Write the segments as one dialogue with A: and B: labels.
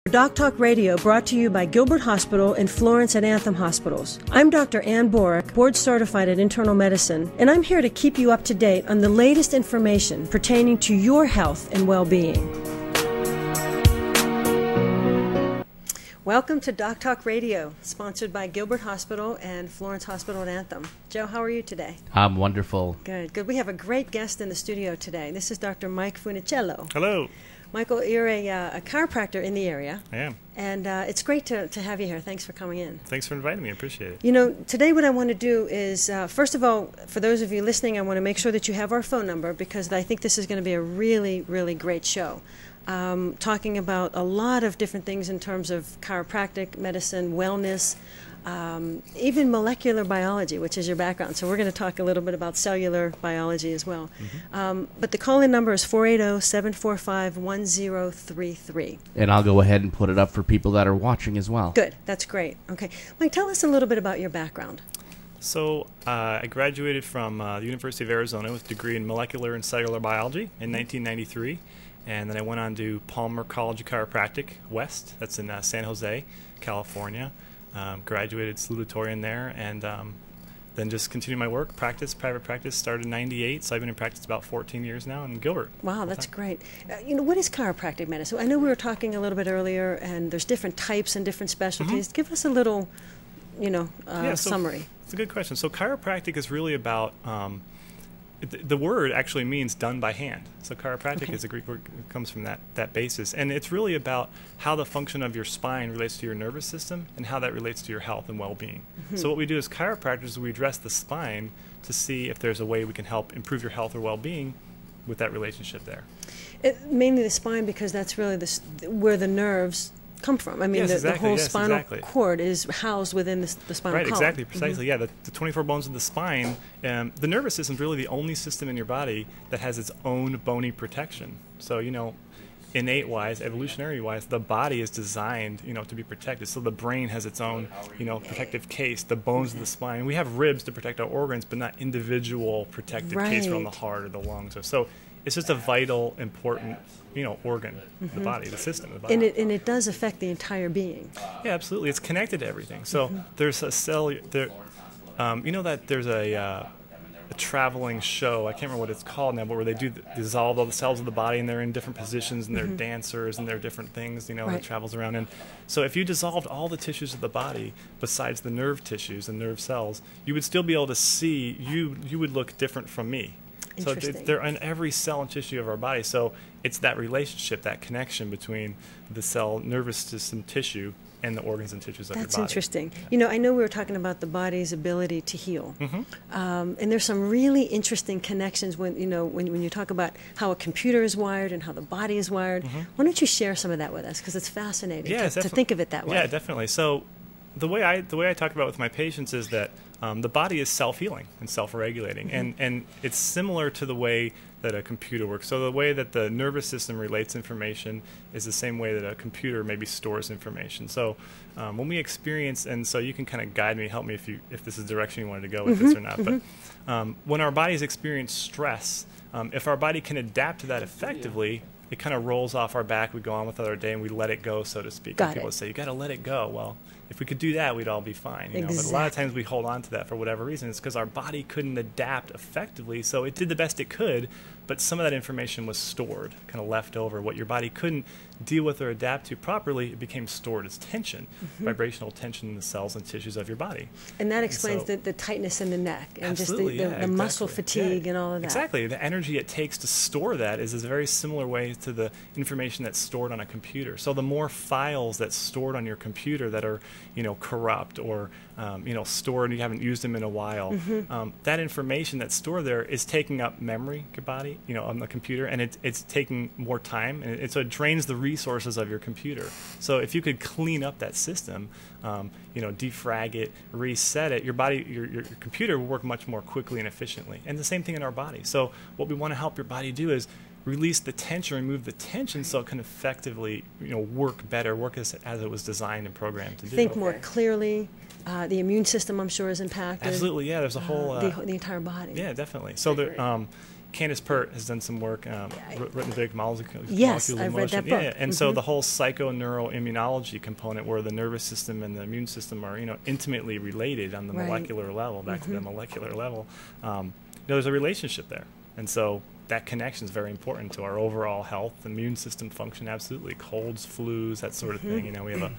A: DocTalk Radio brought to you by Gilbert Hospital in Florence and Anthem Hospitals. I'm Dr. Ann Borik, board certified in internal medicine, and I'm here to keep you up to date on the latest information pertaining to your health and well-being. Welcome to DocTalk Radio, sponsored by Gilbert Hospital and Florence Hospital and Anthem. Joe, how are you today?
B: I'm wonderful.
A: Good, good. We have a great guest in the studio today. This is Dr. Mike Funicello.
C: Hello.
A: Michael, you're a chiropractor in the area.
C: I am.
A: And it's great to have you here. Thanks for coming in.
C: Thanks for inviting me. I appreciate it.
A: You know, today what I want to do is, first of all, for those of you listening, I want to make sure that you have our phone number because I think this is going to be a really, really great show. Talking about a lot of different things in terms of chiropractic, medicine, wellness, even molecular biology, which is your background. So we're going to talk a little bit about cellular biology as well. But the call-in number is 480-745-1033.
B: And I'll go ahead and put it up for people that are watching as well.
A: Good. That's great. Okay. Mike, tell us a little bit about your background.
C: So I graduated from the University of Arizona with a degree in molecular and cellular biology in 1993. And then I went on to Palmer College of Chiropractic West. That's in San Jose, California. Graduated salutatorian there, and then just continued my work, private practice, started in 98, so I've been in practice about 14 years now in Gilbert.
A: Wow, that's great. You know, what is chiropractic medicine? I know we were talking a little bit earlier, and there's different types and different specialties. Give us a little, you know, summary.
C: It's a good question. So chiropractic is really about the word actually means done by hand. So chiropractic is a Greek word, it comes from that basis. And it's really about how the function of your spine relates to your nervous system and how that relates to your health and well-being. So what we do as chiropractors is we address the spine to see if there's a way we can help improve your health or well-being with that relationship there.
A: Mainly the spine, because that's really where the nerves come from. I mean, the whole spinal cord is housed within the spinal column.
C: Right, exactly, precisely. Yeah, the 24 bones of the spine, the nervous system is really the only system in your body that has its own bony protection. So, you know, innate-wise, evolutionary-wise, the body is designed, you know, to be protected. So the brain has its own, you know, protective case, the bones of the spine. We have ribs to protect our organs, but not individual protective case around the heart or the lungs. So it's just a vital, important, you know, organ, the body, the system, the body.
A: And it does affect the entire being.
C: Yeah, absolutely. It's connected to everything. So there's a cell, you know that there's a traveling show, I can't remember what it's called now, but where they dissolve all the cells of the body and they're in different positions and they're dancers and they're different things, you know, that travels around. And so if you dissolved all the tissues of the body besides the nerve tissues and nerve cells, you would still be able to see, you would look different from me. So they're in every cell and tissue of our body. So it's that relationship, that connection between the cell, nervous system tissue, and the organs and tissues of your body.
A: That's interesting. You know, I know we were talking about the body's ability to heal. And there's some really interesting connections when, you know, when you talk about how a computer is wired and how the body is wired. Why don't you share some of that with us? Because it's fascinating to think of it that way.
C: Yeah, definitely. So the way I talk about it with my patients is that the body is self-healing and self-regulating, and it's similar to the way that a computer works. So the way that the nervous system relates information is the same way that a computer maybe stores information. So when we experience, and so you can kind of guide me, help me if this is the direction you wanted to go with this or not, but when our bodies experience stress, if our body can adapt to that effectively, it kind of rolls off our back, we go on with our day, and we let it go, so to speak. And people say, you got to let it go. Well, if we could do that, we'd all be fine. You know? But a lot of times we hold on to that for whatever reason. It's because our body couldn't adapt effectively, so it did the best it could, but some of that information was stored, kind of left over. What your body couldn't deal with or adapt to properly, it became stored as tension, vibrational tension in the cells and tissues of your body.
A: And that explains the tightness in the neck and just the muscle fatigue and all of that.
C: Exactly. The energy it takes to store that is a very similar way to the information that's stored on a computer. So the more files that's stored on your computer that are, you know, corrupt or you know, stored and you haven't used them in a while, that information that's stored there is taking up memory, your body, you know, on the computer, and it's taking more time, and so it drains the resources of your computer. So if you could clean up that system, you know, defrag it, reset it, your body, your computer will work much more quickly and efficiently. And the same thing in our body. So what we want to help your body do is release the tension, remove the tension, so it can effectively, you know, work better, work as it was designed and programmed to do.
A: Think more clearly. The immune system, I'm sure, is impacted.
C: Absolutely, yeah. There's a whole
A: the entire body.
C: Yeah, definitely. So there, Candace Pert has done some work, written big molecular
A: Yes,
C: motion.
A: I've read that book.
C: Yeah, and so the whole psychoneuroimmunology component, where the nervous system and the immune system are, intimately related on the molecular level, back to the molecular level. There's a relationship there, and so that connection is very important to our overall health, immune system function. Absolutely, colds, flus, that sort of thing. We have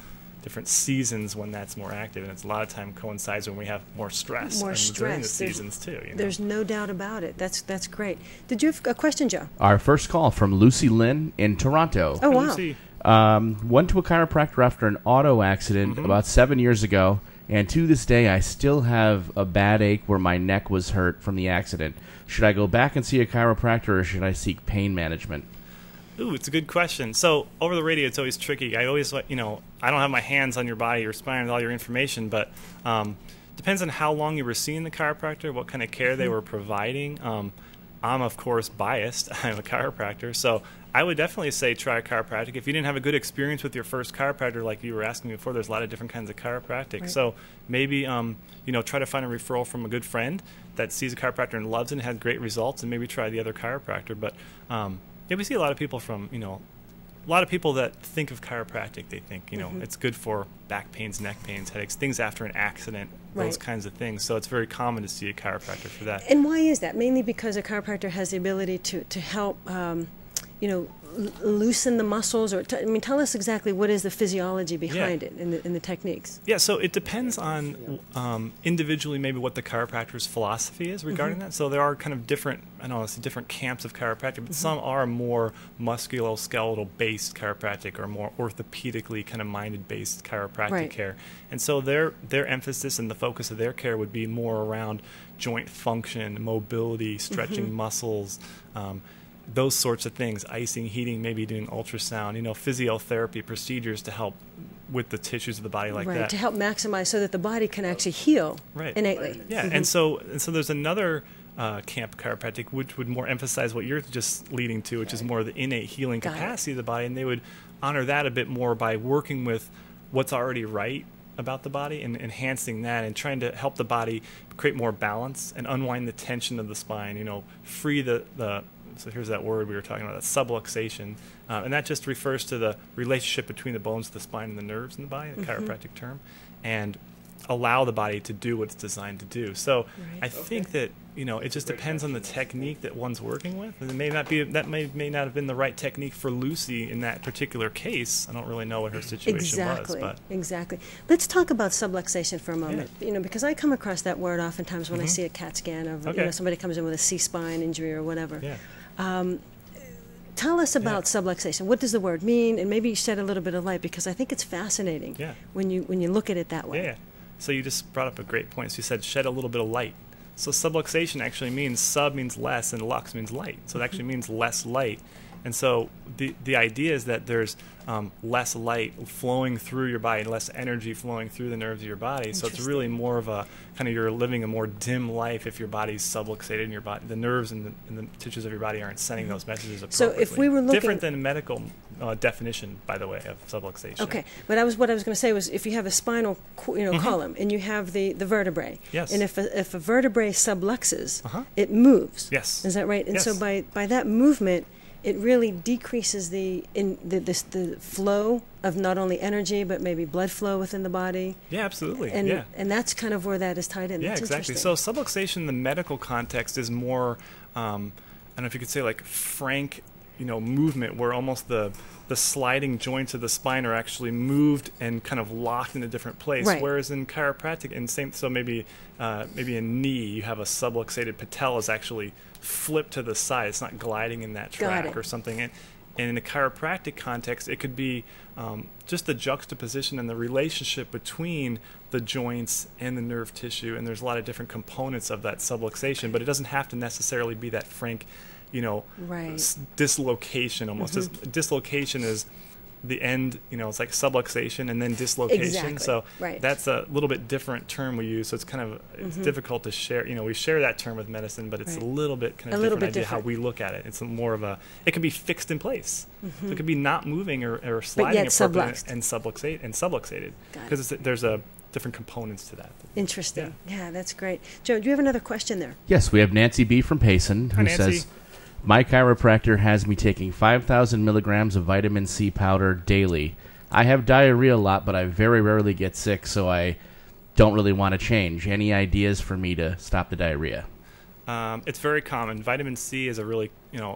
C: different seasons when that's more active, and it's a lot of time coincides when we have more stress. During the seasons too.
A: There's no doubt about it. That's great. Did you have a question, Joe?
B: Our first call from Lucy Lynn in Toronto.
A: Oh, wow.
C: Lucy.
B: Went to a chiropractor after an auto accident about 7 years ago, and to this day I still have a bad ache where my neck was hurt from the accident. Should I go back and see a chiropractor, or should I seek pain management?
C: Ooh, it's a good question. So over the radio, it's always tricky. I always, I don't have my hands on your body, your spine, and all your information, but depends on how long you were seeing the chiropractor, what kind of care they were providing. I'm, of course, biased. I'm a chiropractor, so I would definitely say try a chiropractic. If you didn't have a good experience with your first chiropractor, like you were asking me before, there's a lot of different kinds of chiropractic. Right. So maybe, try to find a referral from a good friend that sees a chiropractor and loves it and has great results, and maybe try the other chiropractor. But we see a lot of people a lot of people that think of chiropractic, they think, it's good for back pains, neck pains, headaches, things after an accident, those kinds of things. So it's very common to see a chiropractor for that.
A: And why is that? Mainly because a chiropractor has the ability to help, loosen the muscles, or tell us exactly what is the physiology behind it in the techniques.
C: Yeah, so it depends on individually maybe what the chiropractor's philosophy is regarding that. So there are kind of different, different camps of chiropractic, but some are more musculoskeletal based chiropractic or more orthopedically kind of minded based chiropractic care. And so their emphasis and the focus of their care would be more around joint function, mobility, stretching muscles, those sorts of things, icing, heating, maybe doing ultrasound, physiotherapy procedures to help with the tissues of the body like that.
A: To help maximize so that the body can actually heal innately.
C: Yeah, and so there's another camp chiropractic which would more emphasize what you're just leading to, which is more the innate healing capacity of the body, and they would honor that a bit more by working with what's already right about the body and enhancing that and trying to help the body create more balance and unwind the tension of the spine, free the so here's that word we were talking about, that subluxation, and that just refers to the relationship between the bones of the spine and the nerves in the body, the chiropractic term, and allow the body to do what it's designed to do. So I think that it just depends on the technique that one's working with, and it may not be may not have been the right technique for Lucy in that particular case. I don't really know what her situation was. But.
A: Exactly. Let's talk about subluxation for a moment. Because I come across that word oftentimes when I see a CAT scan of somebody comes in with a C-spine injury or whatever.
C: Yeah.
A: Tell us about subluxation. What does the word mean? And maybe shed a little bit of light, because I think it's fascinating when you look at it that way.
C: Yeah. So you just brought up a great point. So you said shed a little bit of light. So subluxation actually means sub means less and lux means light. So it actually means less light. And so the idea is that there's less light flowing through your body, less energy flowing through the nerves of your body. So it's really more of a kind of, you're living a more dim life if your body's subluxated and your body, the nerves and the tissues of your body aren't sending those messages appropriately.
A: So if we were looking,
C: different than medical definition, by the way, of subluxation.
A: Okay, but what I was going to say was, if you have a spinal column and you have the vertebrae, and if a vertebrae subluxes, it moves.
C: Yes.
A: Is that right? And so by that movement, it really decreases the flow of not only energy but maybe blood flow within the body.
C: Yeah, absolutely.
A: And that's kind of where that is tied in.
C: Yeah,
A: that's
C: exactly. So subluxation in the medical context is more, I don't know if you could say, like frank, movement, where almost the sliding joints of the spine are actually moved and kind of locked in a different place. Right. Whereas in chiropractic, maybe a knee, you have a subluxated patella is actually flipped to the side. It's not gliding in that track or something. And in a chiropractic context, it could be just the juxtaposition and the relationship between the joints and the nerve tissue. And there's a lot of different components of that subluxation, but it doesn't have to necessarily be that frank, dislocation almost. Dislocation is the end, it's like subluxation and then dislocation.
A: Exactly.
C: So that's a little bit different term we use. So it's kind of it's difficult to share. We share that term with medicine, but it's a little bit kind of different idea how we look at it. It's more of it can be fixed in place. So it could be not moving or sliding appropriately and subluxated because there's different components to that.
A: Interesting. Yeah, that's great. Joe, do you have another question there?
B: Yes, we have Nancy B. from Payson, who says, My chiropractor has me taking 5,000 milligrams of vitamin C powder daily. I have diarrhea a lot, but I very rarely get sick, so I don't really want to change. Any ideas for me to stop the diarrhea?
C: It's very common. Vitamin C is a really,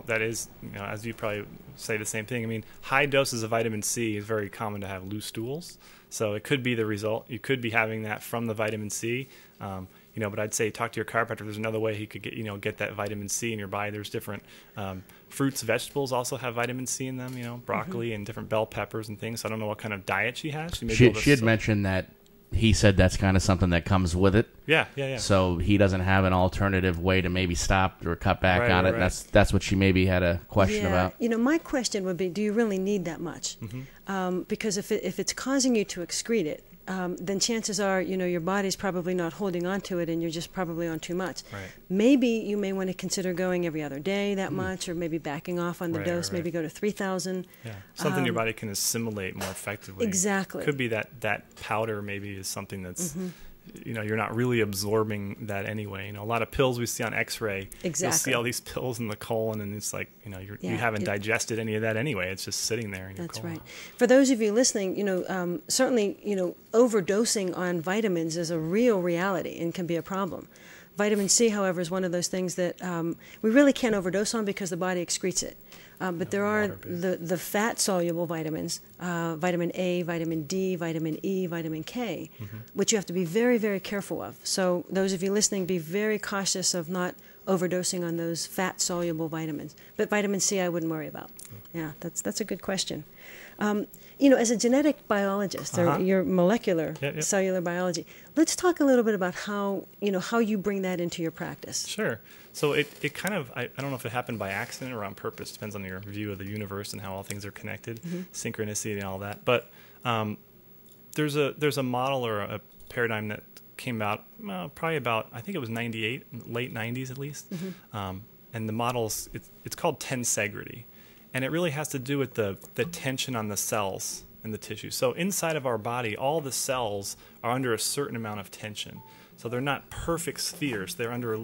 C: that is, as you probably say the same thing. I mean, high doses of vitamin C is very common to have loose stools. So it could be the result. You could be having that from the vitamin C. But I'd say talk to your chiropractor. There's another way he could get that vitamin C in your body. There's different fruits, vegetables also have vitamin C in them. Broccoli and different bell peppers and things. So I don't know what kind of diet she has.
B: She had mentioned that he said that's kind of something that comes with it.
C: Yeah.
B: So he doesn't have an alternative way to maybe stop or cut back on it.
C: Right.
B: That's what she maybe had a question about.
A: My question would be, do you really need that much? Because if it's causing you to excrete it, then chances are, your body's probably not holding on to it, and you're just probably on too much.
C: Right.
A: Maybe you may want to consider going every other day that much, or maybe backing off on the dose, maybe go to 3,000.
C: Yeah, something your body can assimilate more effectively.
A: Exactly.
C: Could be that powder maybe is something that's, you're not really absorbing that anyway. A lot of pills we see on X-ray, you'll see all these pills in the colon, and it's like, you haven't digested any of that anyway. It's just sitting there in your colon.
A: That's right. For those of you listening, certainly, overdosing on vitamins is a real reality and can be a problem. Vitamin C, however, is one of those things that we really can't overdose on because the body excretes it. But there are the fat-soluble vitamins, vitamin A, vitamin D, vitamin E, vitamin K, which you have to be very, very careful of. So those of you listening, be very cautious of not overdosing on those fat-soluble vitamins. But vitamin C, I wouldn't worry about. Yeah, that's a good question. As a genetic biologist, or your molecular cellular biology, let's talk a little bit about how you bring that into your practice.
C: Sure. So it kind of, I don't know if it happened by accident or on purpose, depends on your view of the universe and how all things are connected, synchronicity and all that. But there's a model or a paradigm that came out probably about, I think it was 98, late 90s at least. And the model's, it's called tensegrity. And it really has to do with the tension on the cells and the tissue. So inside of our body, all the cells are under a certain amount of tension. So they're not perfect spheres. They're under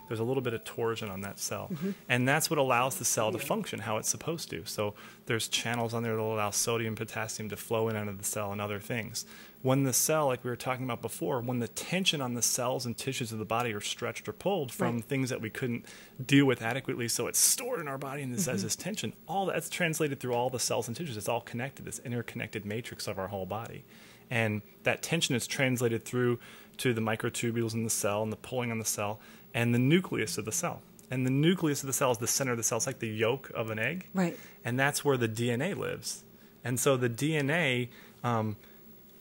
C: there's a little bit of torsion on that cell. And that's what allows the cell to function how it's supposed to. So there's channels on there that allow sodium, potassium to flow in out of the cell and other things. When the cell, like we were talking about before, when the tension on the cells and tissues of the body are stretched or pulled from things that we couldn't deal with adequately, so it's stored in our body and as this tension, all that's translated through all the cells and tissues. It's all connected, this interconnected matrix of our whole body. And that tension is translated through to the microtubules in the cell and the pulling on the cell and the nucleus of the cell. And the nucleus of the cell is the center of the cell. It's like the yolk of an egg.
A: Right.
C: And that's where the DNA lives. And so the DNA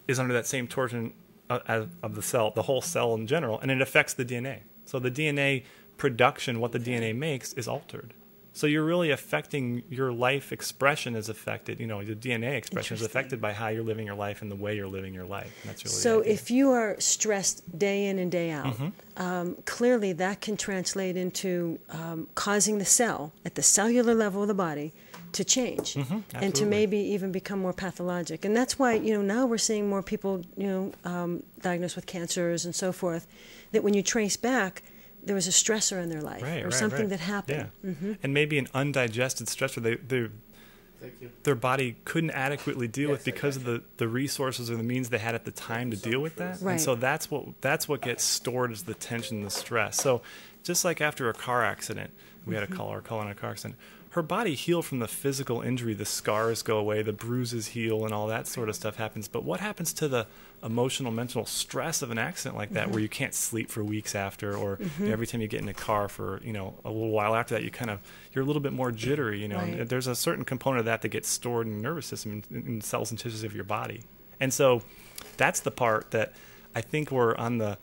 C: is under that same torsion of the cell, the whole cell in general, and it affects the DNA. So the DNA production, what the DNA makes, is altered. So you're really affecting your life expression is affected. The DNA expression is affected by how you're living your life and the way you're living your life. And that's really
A: so if you are stressed day in and day out, clearly that can translate into causing the cell at the cellular level of the body to change and to maybe even become more pathologic. And that's why now we're seeing more people diagnosed with cancers and so forth, that when you trace back, there was a stressor in their life or something that happened.
C: Yeah. And maybe an undigested stressor their body couldn't adequately deal with because of the resources or the means they had at the time to deal with that.
A: Right.
C: And so that's what gets stored as the tension, the stress. So just like after a car accident, we had a caller in a car accident, her body healed from the physical injury. The scars go away, the bruises heal, and all that sort of stuff happens. But what happens to the emotional, mental stress of an accident like that, where you can't sleep for weeks after, or every time you get in a car for a little while after that, you're a little bit more jittery.
A: Right.
C: And there's a certain component of that gets stored in the nervous system, in cells and tissues of your body. And so that's the part that I think we're on the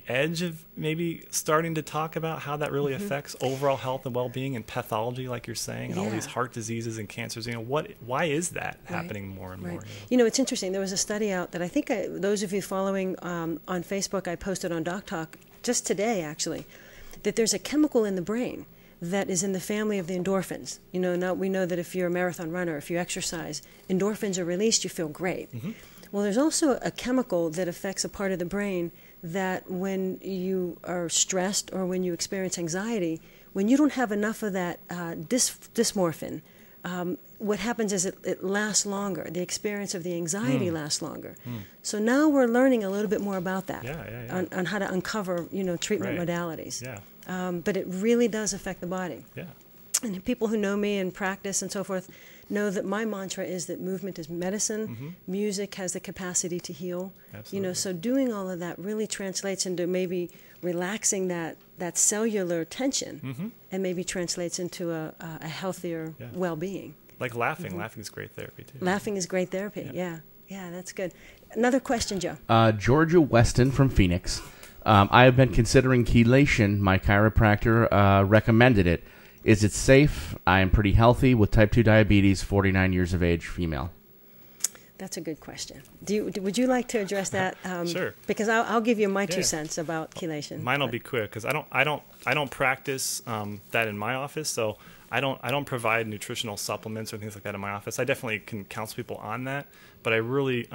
C: edge of maybe starting to talk about how that really affects overall health and well-being and pathology, like you're saying, and all these heart diseases and cancers. Why is that happening more and more?
A: It's interesting. There was a study out that I think those of you following on Facebook, I posted on DocTalk just today, actually, that there's a chemical in the brain that is in the family of the endorphins. Now we know that if you're a marathon runner, if you exercise, endorphins are released, you feel great. Well, there's also a chemical that affects a part of the brain that when you are stressed or when you experience anxiety, when you don't have enough of that dysmorphine, what happens is it lasts longer. The experience of the anxiety lasts longer. So now we're learning a little bit more about that, on how to uncover, treatment modalities. But it really does affect the body. And people who know me and practice and so forth know that my mantra is that movement is medicine. Music has the capacity to heal. So doing all of that really translates into maybe relaxing that cellular tension, and maybe translates into a healthier well-being.
C: Like laughing. Laughing is great therapy, too.
A: Laughing is great therapy, yeah, that's good. Another question, Joe.
B: Georgia Weston from Phoenix. I have been considering chelation. My chiropractor recommended it. Is it safe? I am pretty healthy with type 2 diabetes, 49 years of age, female.
A: That's a good question. Would you like to address that?
C: Sure.
A: Because I'll give you my 2 cents about chelation.
C: Mine will be quick because I don't practice that in my office, so I don't provide nutritional supplements or things like that in my office. I definitely can counsel people on that, but I really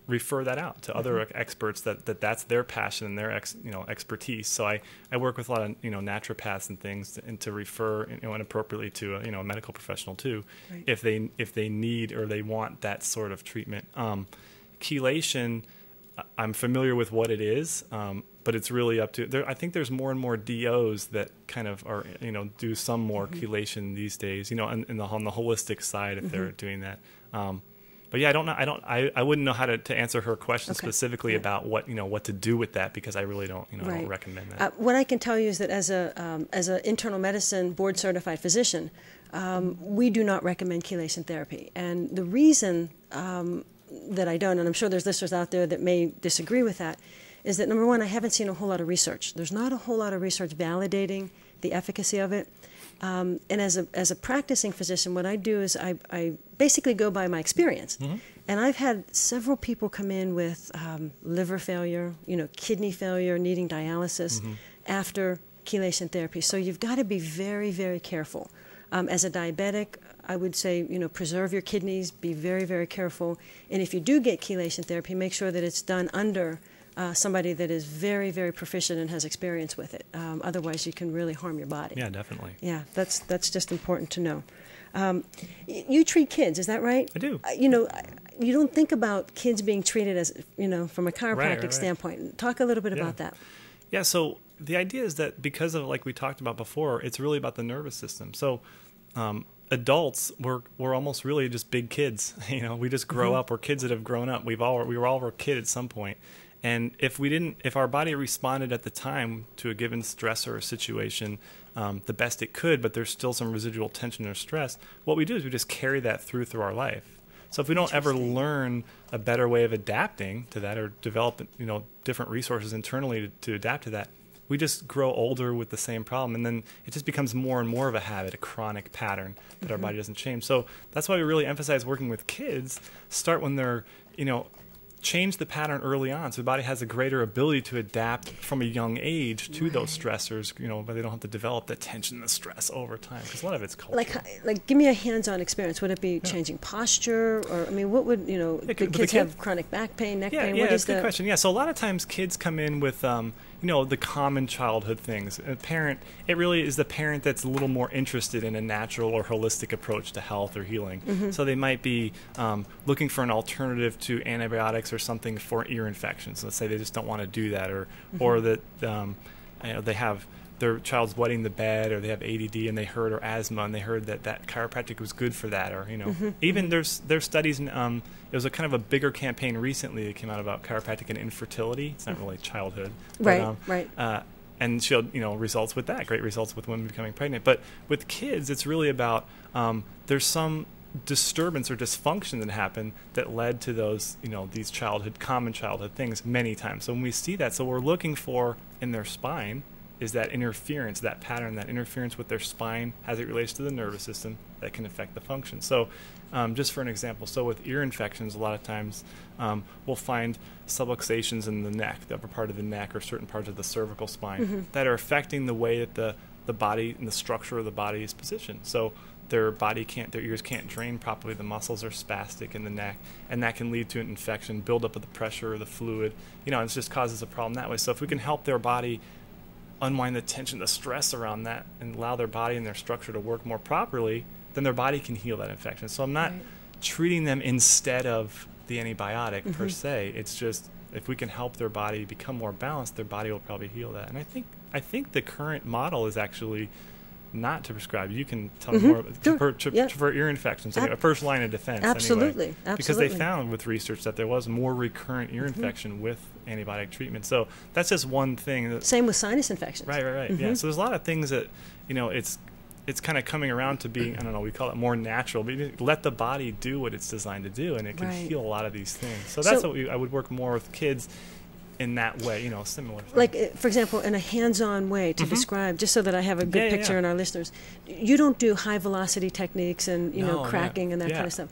C: refer that out to other experts that's their passion and their expertise. So I work with a lot of naturopaths and things to refer inappropriately to a medical professional too, if they need or they want that sort of treatment. Chelation, I'm familiar with what it is, but it's really up to I think there's more and more DOs that kind of are do some more chelation these days, on the holistic side if they're doing that. But yeah, I don't know. I wouldn't know how to answer her question specifically about what to do with that, because I really don't I don't recommend that.
A: What I can tell you is that as an internal medicine board certified physician, we do not recommend chelation therapy, and the reason that I don't, and I'm sure there's listeners out there that may disagree with that, is that number one, I haven't seen a whole lot of research. There's not a whole lot of research validating the efficacy of it. And as a practicing physician, what I do is I basically go by my experience. And I've had several people come in with liver failure, kidney failure, needing dialysis after chelation therapy. So you've got to be very, very careful. As a diabetic, I would say, preserve your kidneys, be very, very careful. And if you do get chelation therapy, make sure that it's done under somebody that is very, very proficient and has experience with it. Otherwise, you can really harm your body.
C: Yeah, definitely.
A: Yeah, that's just important to know. You treat kids, is that right?
C: I do.
A: You don't think about kids being treated as, from a chiropractic standpoint. Talk a little bit about that.
C: Yeah, so the idea is that because of, like we talked about before, it's really about the nervous system. So adults, we're almost really just big kids. We just grow up. We're kids that have grown up. We were all a kid at some point. And if our body responded at the time to a given stress or a situation the best it could, but there's still some residual tension or stress, what we do is we just carry that through our life. So if we don't ever learn a better way of adapting to that, or develop different resources internally to adapt to that, we just grow older with the same problem, and then it just becomes more and more of a habit, a chronic pattern that our body doesn't change. So that's why we really emphasize working with kids. Start when they're change the pattern early on, so the body has a greater ability to adapt from a young age to those stressors, but they don't have to develop the tension and the stress over time, because a lot of it's cultural.
A: Like give me a hands-on experience. Would it be changing posture, or what would do kids have chronic back pain, neck pain?
C: Yeah, that's a good question. Yeah, so a lot of times kids come in with the common childhood things. It really is the parent that's a little more interested in a natural or holistic approach to health or healing. So they might be looking for an alternative to antibiotics or something for ear infections. Let's say they just don't want to do that, or that they have their child's wetting the bed, or they have ADD and they heard, or asthma, and they heard that chiropractic was good for that, or even there's studies. It was a kind of a bigger campaign recently that came out about chiropractic and infertility. It's not really childhood, but,
A: right.
C: And showed results with that, great results with women becoming pregnant. But with kids, it's really about there's some disturbance or dysfunction that happened that led to those these common childhood things many times. So when we see that, so we're looking for in their spine is that interference, that pattern, that interference with their spine as it relates to the nervous system that can affect the function. So just for an example, so with ear infections, a lot of times we'll find subluxations in the neck, the upper part of the neck, or certain parts of the cervical spine that are affecting the way that the body and the structure of the body is positioned. So their ears can't drain properly, the muscles are spastic in the neck, and that can lead to an infection, buildup of the pressure or the fluid, and it just causes a problem that way. So if we can help their body unwind the tension, the stress around that, and allow their body and their structure to work more properly, then their body can heal that infection. So I'm not treating them instead of the antibiotic per se. It's just if we can help their body become more balanced, their body will probably heal that. And I think the current model is actually not to prescribe. You can tell me more for ear infections, a first line of defense.
A: Absolutely,
C: anyway,
A: absolutely.
C: Because they found with research that there was more recurrent ear infection with antibiotic treatment. So that's just one thing.
A: Same with sinus infections.
C: Right. Yeah. So there's a lot of things that, you know, it's kind of coming around to being, I don't know, we call it more natural, but you let the body do what it's designed to do, and it can heal a lot of these things. So that's what I would work more with kids in that way, you know, similar thing.
A: Like, for example, in a hands-on way to describe, just so that I have a good picture in our listeners, you don't do high-velocity techniques and, you know, cracking and that kind of stuff.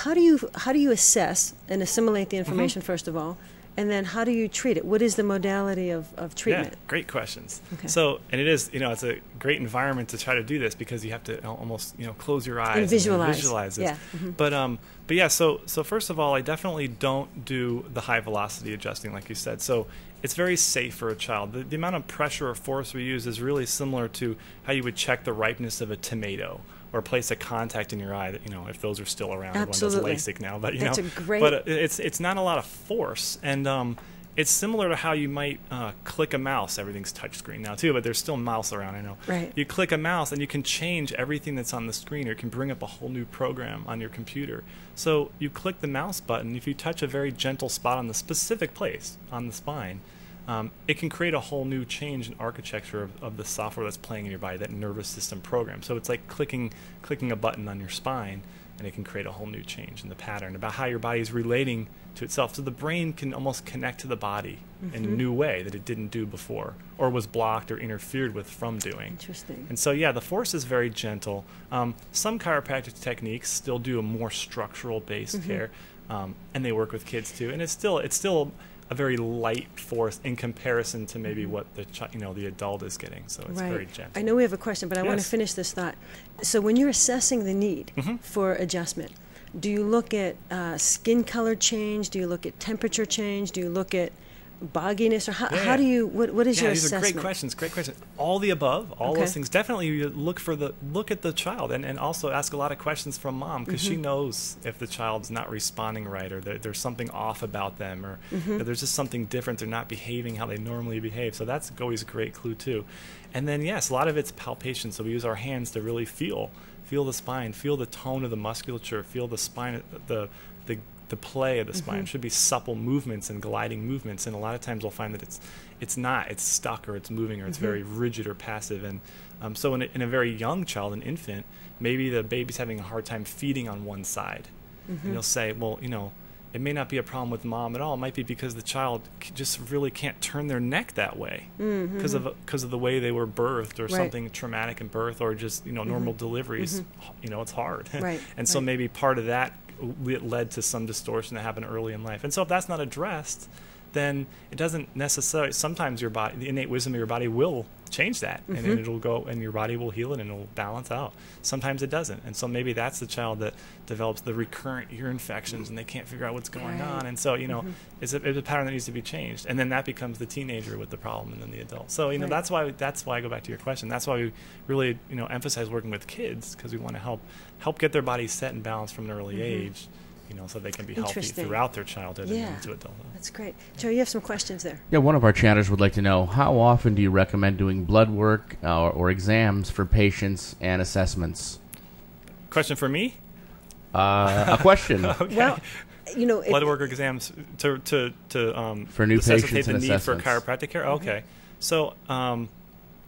A: How do you assess and assimilate the information, first of all, and then how do you treat it? What is the modality of treatment?
C: Yeah, great questions.
A: Okay.
C: So, and it is, you know, it's a great environment to try to do this because you have to almost, you know, close your eyes
A: and
C: visualize it.
A: Yeah.
C: But yeah, so first of all, I definitely don't do the high velocity adjusting like you said. So it's very safe for a child. The amount of pressure or force we use is really similar to how you would check the ripeness of a tomato or place a contact in your eye, that, you know, if those are still around.
A: Absolutely.
C: Everyone does LASIK now, but you
A: That's
C: know,
A: a great...
C: but it's not a lot of force, and it's similar to how you might click a mouse. Everything's touchscreen now too, but there's still mouse around, I know.
A: Right.
C: You click a mouse and you can change everything that's on the screen, or you can bring up a whole new program on your computer. So you click the mouse button, if you touch a very gentle spot on the specific place on the spine, it can create a whole new change in architecture of the software that's playing in your body, that nervous system program. So it's like clicking a button on your spine, and it can create a whole new change in the pattern about how your body is relating to itself. So the brain can almost connect to the body in a new way that it didn't do before, or was blocked or interfered with from doing.
A: Interesting.
C: And so, yeah, the force is very gentle. Some chiropractic techniques still do a more structural-based care, and they work with kids too. And it's still a very light force in comparison to maybe what the adult is getting. So it's very gentle.
A: I know we have a question, but I want to finish this thought. So when you're assessing the need for adjustment, do you look at skin color change? Do you look at temperature change? Do you look at bogginess? Or how do you, what is your assessment?
C: These are great questions. All the above, all those things. Definitely you look at the child, and also ask a lot of questions from mom, because she knows if the child's not responding right, or there's something off about them, or there's just something different. They're not behaving how they normally behave. So that's always a great clue too. And then, yes, a lot of it's palpation. So we use our hands to really feel the spine, feel the tone of the musculature, feel the spine, the play of the spine. It should be supple movements and gliding movements, and a lot of times we'll find that it's stuck, or it's moving, or it's very rigid or passive. And so in a very young child, an infant, maybe the baby's having a hard time feeding on one side, and you'll say, well, you know, it may not be a problem with mom at all. It might be because the child just really can't turn their neck that way because of the way they were birthed, or something traumatic in birth, or just, you know, normal deliveries. You know, it's hard. And so maybe part of that led to some distortion that happened early in life. And so if that's not addressed, then it doesn't necessarily, sometimes your body, the innate wisdom of your body will change that, and then it'll go, and your body will heal it, and it'll balance out. Sometimes it doesn't. And so maybe that's the child that develops the recurrent ear infections, and they can't figure out what's going on. And so, you know, it's a pattern that needs to be changed. And then that becomes the teenager with the problem, and then the adult. So, you know, that's why I go back to your question. That's why we really, you know, emphasize working with kids, because we want to help get their bodies set and balanced from an early age, you know, so they can be healthy throughout their childhood and into adulthood.
A: That's great. Joe, you have some questions there.
B: Yeah, one of our chatters would like to know, how often do you recommend doing blood work or exams for patients and assessments?
C: Question for me?
B: A question.
C: Okay.
A: Well, you know,
C: blood work or exams to
B: for new patients
C: the
B: and
C: need for
B: assessments.
C: chiropractic care. Okay, so can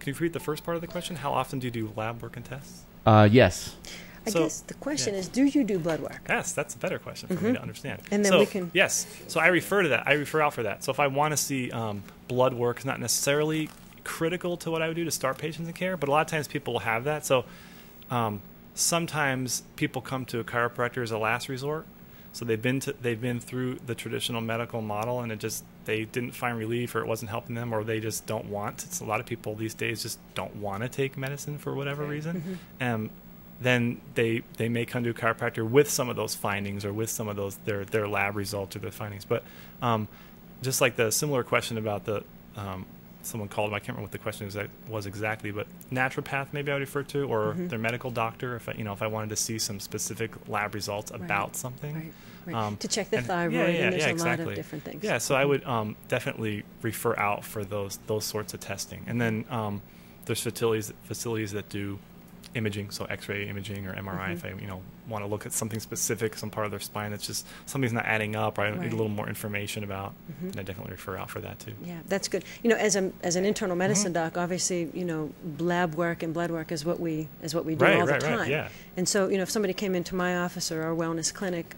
C: you repeat the first part of the question? How often do you do lab work and tests?
B: Yes.
A: I guess the question is, do you do blood work?
C: Yes, that's a better question for me to understand.
A: And then we can...
C: Yes, so I refer to that. I refer out for that. So if I want to see blood work, it's not necessarily critical to what I would do to start patients in care, but a lot of times people will have that. So sometimes people come to a chiropractor as a last resort. So they've been through the traditional medical model, and they didn't find relief, or it wasn't helping them, or they just don't want. It's a lot of people these days just don't want to take medicine for whatever reason. Then they may come to a chiropractor with some of those findings, or with some of those their lab results or their findings. But just like the similar question about the someone called, I can't remember what the question was exactly, but naturopath maybe I would refer to, or their medical doctor if I wanted to see some specific lab results about something.
A: Right. To check the thyroid, and there's a lot of different things.
C: Yeah, so I would definitely refer out for those sorts of testing. And then there's facilities that do imaging, so X-ray imaging or MRI. If I want to look at something specific, some part of their spine that's just something's not adding up, or I need a little more information about, and I definitely refer out for that too.
A: Yeah, that's good. As an internal medicine doc, obviously lab work and blood work is what we do all the time.
C: Yeah.
A: And so if somebody came into my office or our wellness clinic,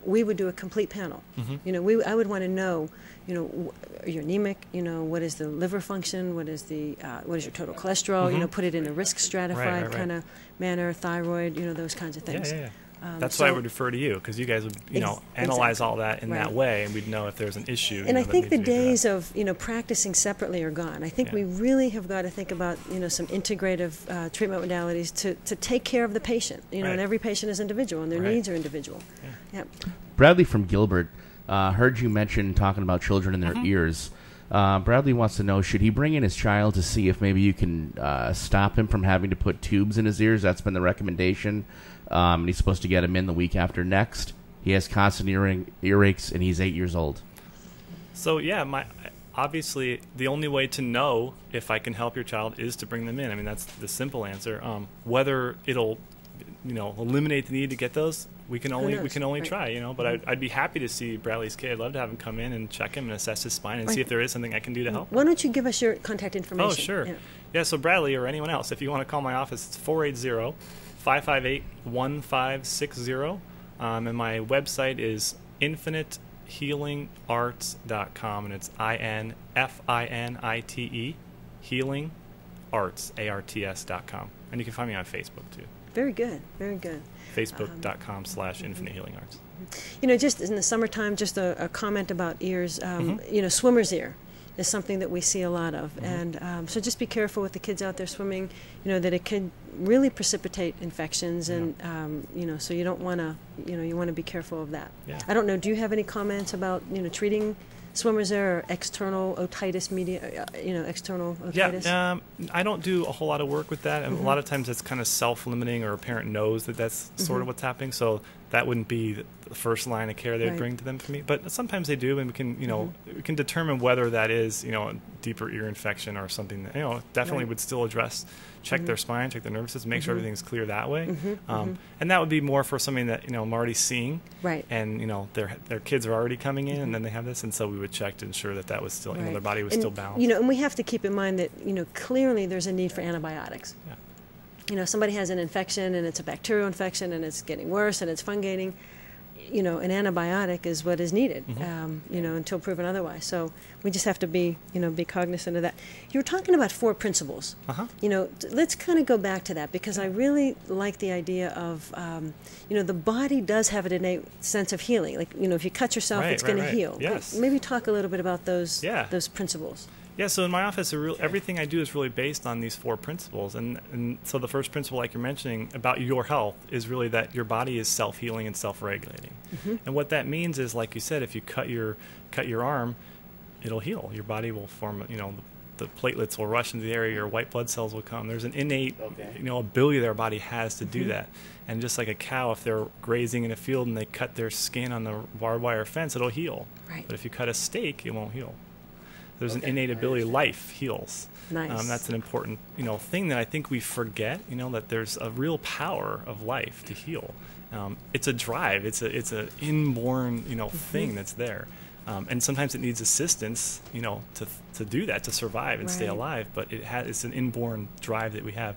A: we would do a complete panel. I would want to know, are you anemic? What is the liver function? What is your total cholesterol? Put it in a risk stratified kind of manner, thyroid, those kinds of things.
C: Yeah. That's why I would refer to you, because you guys would, analyze all that in that way, and we'd know if there's an issue.
A: And I think the days of, practicing separately are gone. I think we really have got to think about, some integrative treatment modalities to take care of the patient, and every patient is individual, and their needs are individual. Yeah.
B: Bradley from Gilbert, heard you mention talking about children in their ears. Bradley wants to know, should he bring in his child to see if maybe you can stop him from having to put tubes in his ears? That's been the recommendation. And he's supposed to get him in the week after next. He has constant earaches, and he's 8 years old.
C: So, obviously, the only way to know if I can help your child is to bring them in. I mean, that's the simple answer. Whether it'll, eliminate the need to get those, we can only try, But I'd be happy to see Bradley's kid. I'd love to have him come in and check him and assess his spine and see if there is something I can do to help.
A: Why don't you give us your contact information?
C: Oh, sure. Yeah, so Bradley or anyone else, if you want to call my office, it's 480-558-1560. And my website is infinitehealingarts.com, and it's INFINITE, healing arts, ARTS.com. And you can find me on Facebook, too.
A: Very good, very good.
C: Facebook.com/infinitehealingarts.
A: Just in the summertime, just a comment about ears. Swimmer's ear is something that we see a lot of. And so just be careful with the kids out there swimming, that it can really precipitate infections. And, so you don't want to, you want to be careful of that.
C: Yeah.
A: I don't know, do you have any comments about, treating swimmers there, or external otitis media, external otitis?
C: Yeah, I don't do a whole lot of work with that. And a lot of times it's kind of self-limiting, or a parent knows that that's sort of what's happening. So that wouldn't be the first line of care they'd bring to them for me. But sometimes they do, and we can, we can determine whether that is, a deeper ear infection or something that, definitely would still address, check their spine, check their nervous system, make sure everything's clear that way. And that would be more for something that, I'm already seeing.
A: Right.
C: And, their kids are already coming in, and then they have this. And so we would check to ensure that that was still, their body was still balanced.
A: And we have to keep in mind that, clearly there's a need for antibiotics.
C: Yeah.
A: Somebody has an infection, and it's a bacterial infection, and it's getting worse, and it's fungating. An antibiotic is what is needed, until proven otherwise. So we just have to be cognizant of that. You were talking about 4 principles. Let's kind of go back to that, because I really like the idea of, the body does have an innate sense of healing. Like, if you cut yourself, it's going to heal.
C: Yes.
A: Maybe talk a little bit about those principles.
C: Yeah, so in my office, everything I do is really based on these 4 principles. And so the first principle, like you're mentioning, about your health is really that your body is self-healing and self-regulating. And what that means is, like you said, if you cut your arm, it'll heal. Your body will form, the platelets will rush into the area, your white blood cells will come. There's an innate, ability that our body has to do that. And just like a cow, if they're grazing in a field and they cut their skin on the barbed wire fence, it'll heal.
A: Right.
C: But if you cut a steak, it won't heal. There's an innate ability. Life heals.
A: Nice.
C: That's an important, thing that I think we forget. That there's a real power of life to heal. It's a drive. It's an inborn, thing that's there. And sometimes it needs assistance, to do that, to survive and stay alive. But it's an inborn drive that we have.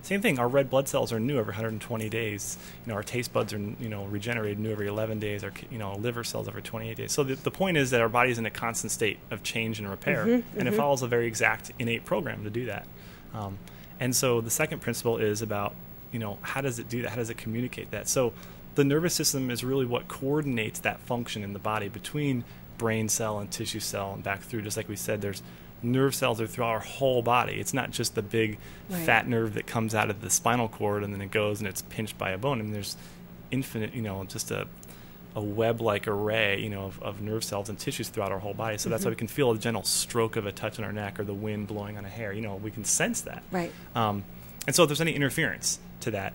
C: Same thing, our red blood cells are new every 120 days. Our taste buds are, regenerated new every 11 days. Our, liver cells every 28 days. So the point is that our body is in a constant state of change and repair, and it follows a very exact innate program to do that. And so the second principle is about, how does it do that? How does it communicate that? So the nervous system is really what coordinates that function in the body between brain cell and tissue cell and back through. Just like we said, there's nerve cells are throughout our whole body. It's not just the big fat nerve that comes out of the spinal cord and then it goes and it's pinched by a bone. I mean, there's infinite, just a web-like array, of nerve cells and tissues throughout our whole body. So that's why we can feel a gentle stroke of a touch on our neck or the wind blowing on a hair. We can sense that.
A: Right.
C: And so if there's any interference to that,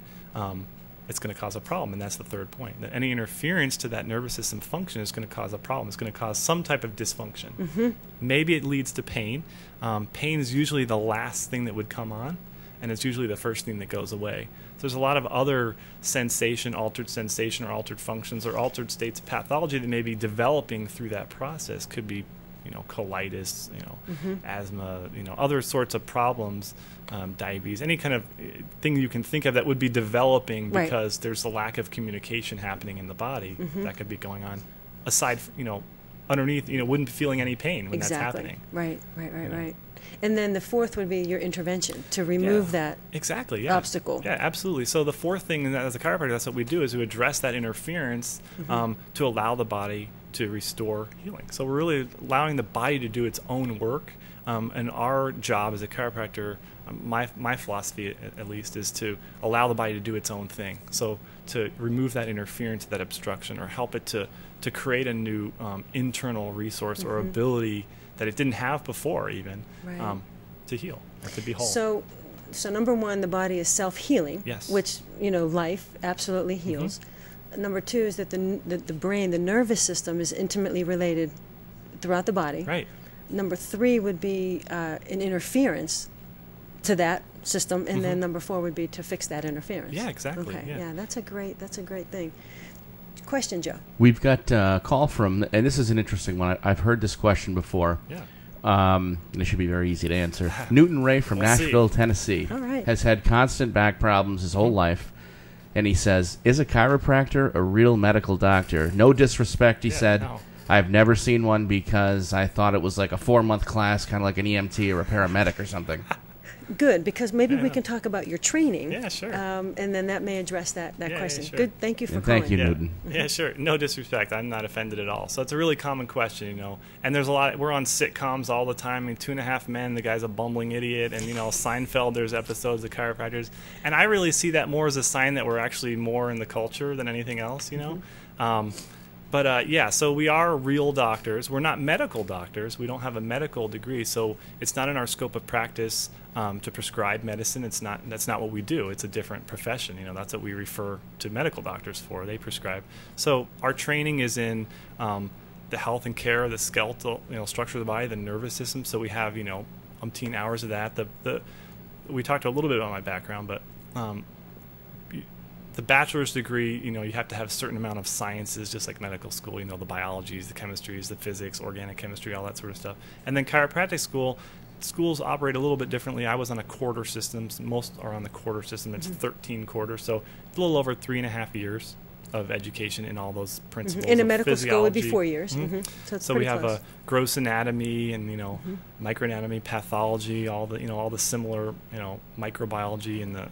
C: it's going to cause a problem, and that's the third point. That any interference to that nervous system function is going to cause a problem. It's going to cause some type of dysfunction. Maybe it leads to pain. Pain is usually the last thing that would come on, and it's usually the first thing that goes away. So there's a lot of other altered sensation or altered functions or altered states of pathology that may be developing through that process. Could be, colitis, asthma, other sorts of problems, diabetes, any kind of thing you can think of that would be developing because there's a lack of communication happening in the body that could be going on. Aside, underneath, wouldn't be feeling any pain when that's happening.
A: Right. And then the fourth would be your intervention to remove that obstacle.
C: Yeah, absolutely. So the fourth thing, as a chiropractor, that's what we do, is we address that interference to allow the body to restore healing. So we're really allowing the body to do its own work, and our job as a chiropractor, my philosophy at least, is to allow the body to do its own thing. So to remove that interference, that obstruction, or help it to create a new internal resource or ability that it didn't have before, even to heal or to be whole.
A: So number one, the body is self-healing, which life absolutely heals. Number two is that the brain, the nervous system, is intimately related throughout the body.
C: Right.
A: Number three would be an interference to that system, and then number four would be to fix that interference.
C: Yeah, exactly.
A: Okay. Yeah, that's a great thing. Question, Joe.
B: We've got a call from, and this is an interesting one. I've heard this question before.
C: Yeah.
B: And it should be very easy to answer. Newton Ray from Nashville, Tennessee, has had constant back problems his whole life. And he says, is a chiropractor a real medical doctor? No disrespect, he said.
C: No.
B: I've never seen one because I thought it was like a 4-month class, kind of like an EMT or a paramedic or something.
A: Good, because maybe we can talk about your training.
C: Yeah, sure.
A: And then that may address that question.
C: Yeah, sure.
A: Good, thank you for calling.
B: Thank you, Newton.
C: Yeah, sure. No disrespect. I'm not offended at all. So it's a really common question, And there's a lot. We're on sitcoms all the time. I mean, 2.5 Men, the guy's a bumbling idiot, and Seinfeld. There's episodes of chiropractors, and I really see that more as a sign that we're actually more in the culture than anything else, So we are real doctors. We're not medical doctors. We don't have a medical degree, so it's not in our scope of practice to prescribe medicine. That's not what we do. It's a different profession. That's what we refer to medical doctors for. They prescribe. So our training is in the health and care of the skeletal, structure of the body, the nervous system. So we have, umpteen hours of that. We talked a little bit about my background, but the bachelor's degree, you have to have a certain amount of sciences, just like medical school, the biologies, the chemistries, the physics, organic chemistry, all that sort of stuff. And then chiropractic schools operate a little bit differently. I was on a quarter system. Most are on the quarter system. It's 13 quarters, so a little over 3.5 years of education in all those principles.
A: In a medical school would be 4 years. So
C: we have a gross anatomy and microanatomy, pathology, all the similar microbiology and the.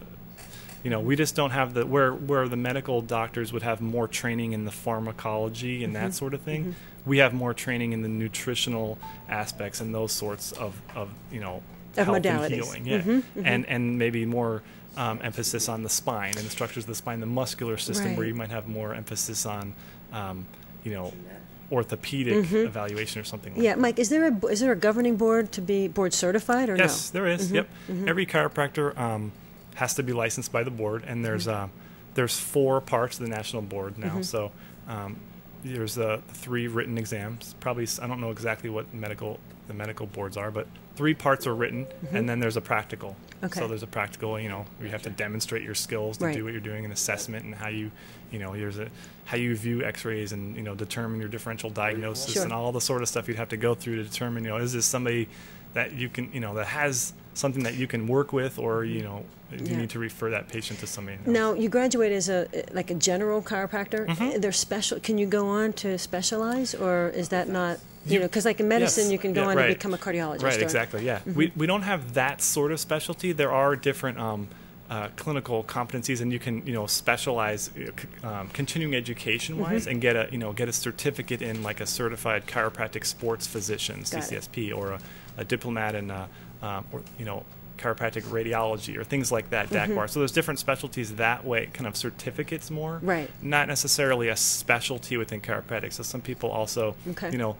C: We just don't have where the medical doctors would have more training in the pharmacology and that sort of thing. We have more training in the nutritional aspects and those sorts of health
A: modalities.
C: And healing. And maybe more emphasis on the spine and the structures of the spine, the muscular system, where you might have more emphasis on, orthopedic evaluation or something like that.
A: Yeah, Mike, is there a governing board to be board certified or no?
C: Yes, there is. Yep. Every chiropractor has to be licensed by the board, and there's 4 parts of the national board now. So there's 3 written exams. Probably, I don't know exactly what the medical boards are, but 3 parts are written, and then there's a practical.
A: Okay.
C: So there's a practical, you have to demonstrate your skills to do what you're doing, an assessment, and how you view X-rays and determine your differential diagnosis and all the sort of stuff you'd have to go through to determine is this somebody that you can that has something that you can work with, or you need to refer that patient to somebody else.
A: Now, you graduate as a general chiropractor. There's special. Can you go on to specialize, or is that not? Because like in medicine, you can go on and become a cardiologist.
C: Right, exactly. Yeah, we don't have that sort of specialty. There are different clinical competencies, and you can specialize continuing education wise and get a certificate in like a certified chiropractic sports physician, CCSP, or a diplomat in chiropractic radiology or things like that, DAC bar. So there's different specialties that way, kind of certificates more.
A: Right.
C: Not necessarily a specialty within chiropractic. So some people also, you know,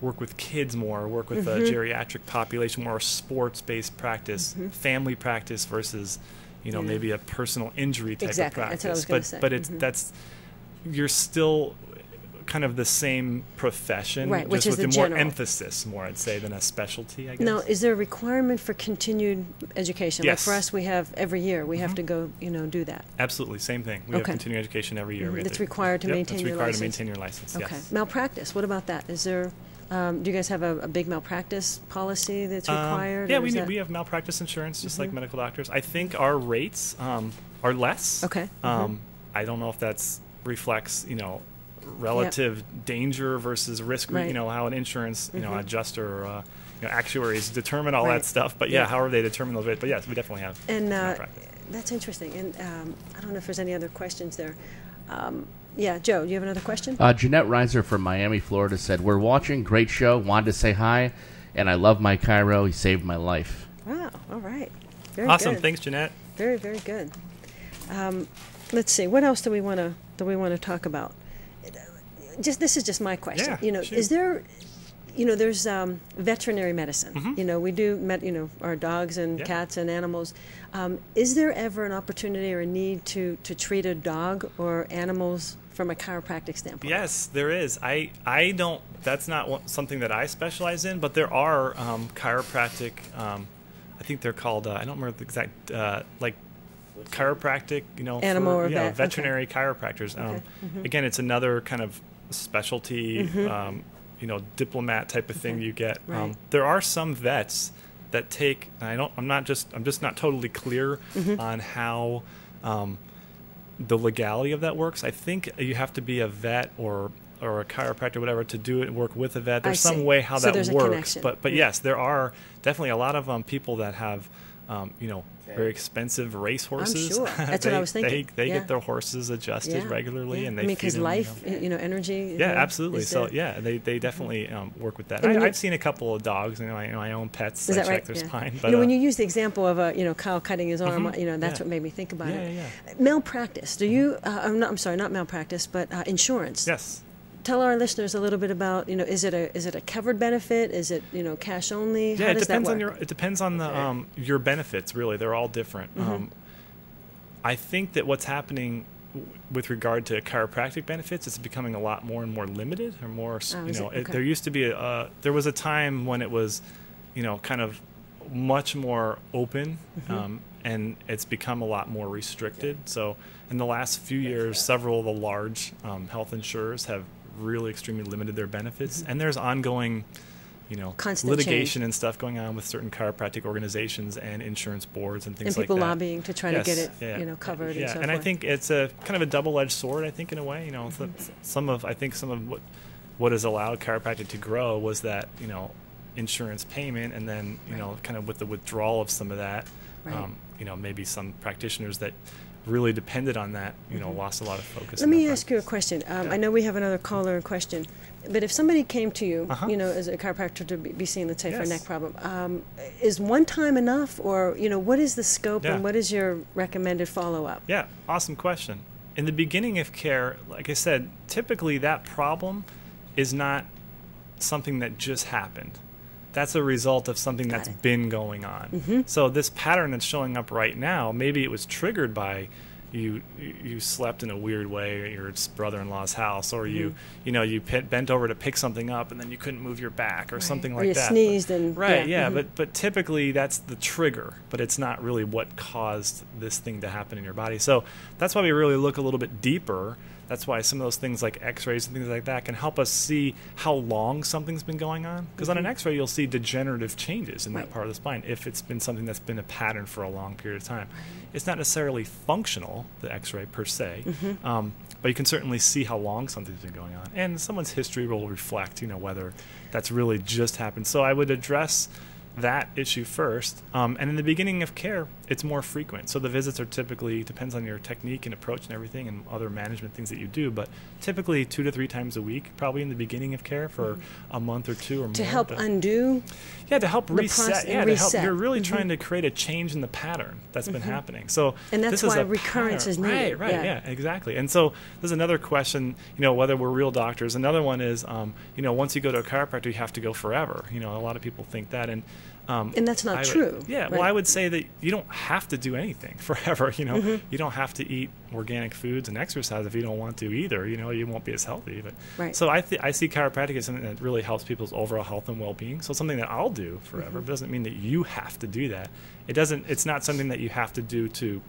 C: work with kids more, work with the geriatric population, more sports-based practice, family practice versus, you know, maybe a personal injury type of practice.
A: That's what I was going to say.
C: But it's you're still kind of the same profession,
A: right, which
C: just
A: is
C: with
A: the
C: more
A: general
C: emphasis, more I'd say, than a specialty, I guess.
A: Now, is there a requirement for continued education?
C: Yes.
A: Like for us, we have every year we have to go, you know, do that.
C: Absolutely, same thing. We have continuing education every year.
A: It's required to maintain your license.
C: It's required to maintain your license.
A: Okay.
C: Yes.
A: Malpractice. What about that? Is there? Do you guys have a big malpractice policy that's required?
C: Yeah, we have malpractice insurance, just like medical doctors. I think our rates are less.
A: Okay.
C: I don't know if that's reflects, you know, relative danger versus risk, you know, how an insurance, you know, adjuster or you know, actuaries determine all that stuff. But however they determine those rates. But yes, we definitely have.
A: And that's interesting. And I don't know if there's any other questions there. Yeah, Joe, do you have another question?
B: Jeanette Reiser from Miami, Florida said, "We're watching, great show, wanted to say hi, and I love my chiro, he saved my life."
A: Wow, all right. Very
C: awesome,
A: good.
C: Thanks, Jeanette.
A: Very, very good. Let's see, what else do we want to talk about? This is just my question.
C: Yeah,
A: you know,
C: sure.
A: Is there, you know, there's veterinary medicine. You know, we do, you know, our dogs and cats and animals. Is there ever an opportunity or a need to treat a dog or animals from a chiropractic standpoint?
C: Yes, there is. I don't. That's not something that I specialize in, but there are chiropractic. I think they're called. I don't remember the exact like chiropractic. You know,
A: animal or
C: veterinary chiropractors. Again, it's another kind of specialty. You know, diplomat type of thing you get.
A: Right.
C: There are some vets that take. I'm just not totally clear on how the legality of that works. I think you have to be a vet or a chiropractor, whatever, to do it and work with a vet. There's some way how that works. But yes, there are definitely a lot of people that have you know, very expensive race horses.
A: I'm sure. That's what I was thinking.
C: They get their horses adjusted regularly, and they
A: because
C: feed them,
A: life, you know, energy.
C: Yeah, absolutely. So they definitely work with that. I've seen a couple of dogs. You know, I own pets. I check their spine. But,
A: you know, when you use the example of you know, Kyle cutting his arm, you know, that's what made me think about it. Malpractice. Do you? I'm sorry, not malpractice, but insurance.
C: Yes.
A: Tell our listeners a little bit about, you know, is it a covered benefit? Is it, you know, cash only?
C: Yeah,
A: How does that work?
C: it depends on the your benefits. Really, they're all different. I think that what's happening with regard to chiropractic benefits, it's becoming a lot more and more limited, or more. You know, there used to be there was a time when it was, you know, kind of much more open, and it's become a lot more restricted. So in the last few years, several of the large health insurers have really extremely limited their benefits, and there's ongoing, you know,
A: constant
C: litigation
A: change
C: and stuff going on with certain chiropractic organizations and insurance boards and things
A: and
C: like that.
A: people lobbying to try to get it, you know, covered. And so
C: and I think it's a kind of a double-edged sword. I think in a way, you know, some of what has allowed chiropractic to grow was that, you know, insurance payment, and then you know, kind of with the withdrawal of some of that, you know, maybe some practitioners that really depended on that, you know, lost a lot of focus.
A: Let me ask you a question. I know we have another caller in question, but if somebody came to you, you know, as a chiropractor to be seen, let's say, for a neck problem, is one time enough, or, you know, what is the scope and what is your recommended follow-up?
C: Yeah, awesome question. In the beginning of care, like I said, typically that problem is not something that just happened. That's a result of something that's been going on. So this pattern that's showing up right now, maybe it was triggered by you slept in a weird way at your brother-in-law's house, or you bent over to pick something up and then you couldn't move your back, or something like that.
A: Or you sneezed and
C: but typically that's the trigger, but it's not really what caused this thing to happen in your body. So that's why we really look a little bit deeper. That's why some of those things like x-rays and things like that can help us see how long something's been going on. Because on an x-ray, you'll see degenerative changes in that part of the spine if it's been something that's been a pattern for a long period of time. It's not necessarily functional, the x-ray per se, but you can certainly see how long something's been going on. And someone's history will reflect, you know, whether that's really just happened. So I would address that issue first. And in the beginning of care, it's more frequent. So the visits are typically, depends on your technique and approach and everything and other management things that you do, but typically 2 to 3 times a week, probably in the beginning of care for a month or 2 or more.
A: To help undo?
C: Yeah, to help reset. Yeah, to help. You're really
A: Mm-hmm.
C: trying to create a change in the pattern that's been happening. So
A: and that's
C: this is
A: why
C: a
A: recurrence
C: pattern.
A: is needed.
C: Right, yeah, exactly. And so there's another question, whether we're real doctors. Another one is, once you go to a chiropractor, you have to go forever. A lot of people think that. And
A: that's not true.
C: Yeah,
A: right?
C: well, I would say that you don't have to do anything forever. You don't have to eat organic foods and exercise if you don't want to either. You won't be as healthy. But
A: right.
C: So I see chiropractic as something that really helps people's overall health and well-being. So something that I'll do forever. It doesn't mean that you have to do that. It's not something that you have to do to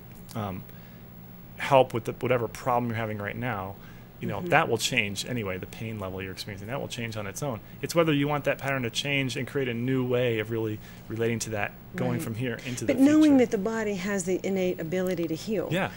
C: help with whatever problem you're having right now. That will change anyway. The pain level you're experiencing, that will change on its own. It's whether you want that pattern to change and create a new way of really relating to that, going from here into the future.
A: But knowing that the body has the innate ability to heal.
C: Yeah.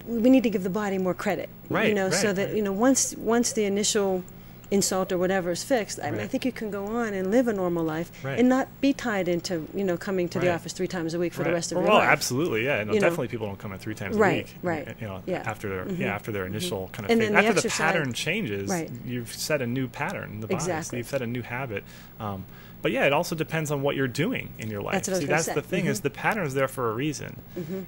A: We need to give the body more credit.
C: Right.
A: So that once the initial insult or whatever is fixed, I think you can go on and live a normal life and not be tied into coming to the office 3 times a week for the rest of your life.
C: Well, absolutely, yeah. Definitely people don't come in 3 times a week.
A: Right.
C: After their initial kind of
A: and
C: thing.
A: Then
C: after the pattern changes,
A: right.
C: you've set a new pattern in the body.
A: Exactly.
C: So you've set a new habit. But yeah, it also depends on what you're doing in your life.
A: That's what I was
C: that's
A: say.
C: the thing is the pattern is there for a reason.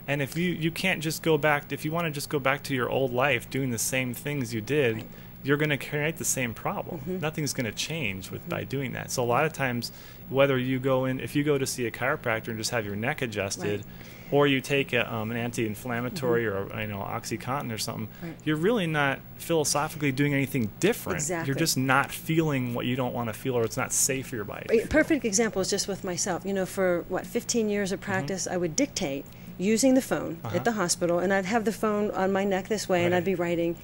C: And if you can't just go back, if you want to just go back to your old life doing the same things you did, you're going to create the same problem. Nothing's going to change by doing that. So a lot of times, whether you go in, if you go to see a chiropractor and just have your neck adjusted, or you take an anti-inflammatory or OxyContin or something, you're really not philosophically doing anything different.
A: Exactly.
C: You're just not feeling what you don't want to feel, or it's not safe for your body.
A: A perfect example is just with myself. For 15 years of practice, I would dictate using the phone at the hospital, and I'd have the phone on my neck this way, and I'd be writing.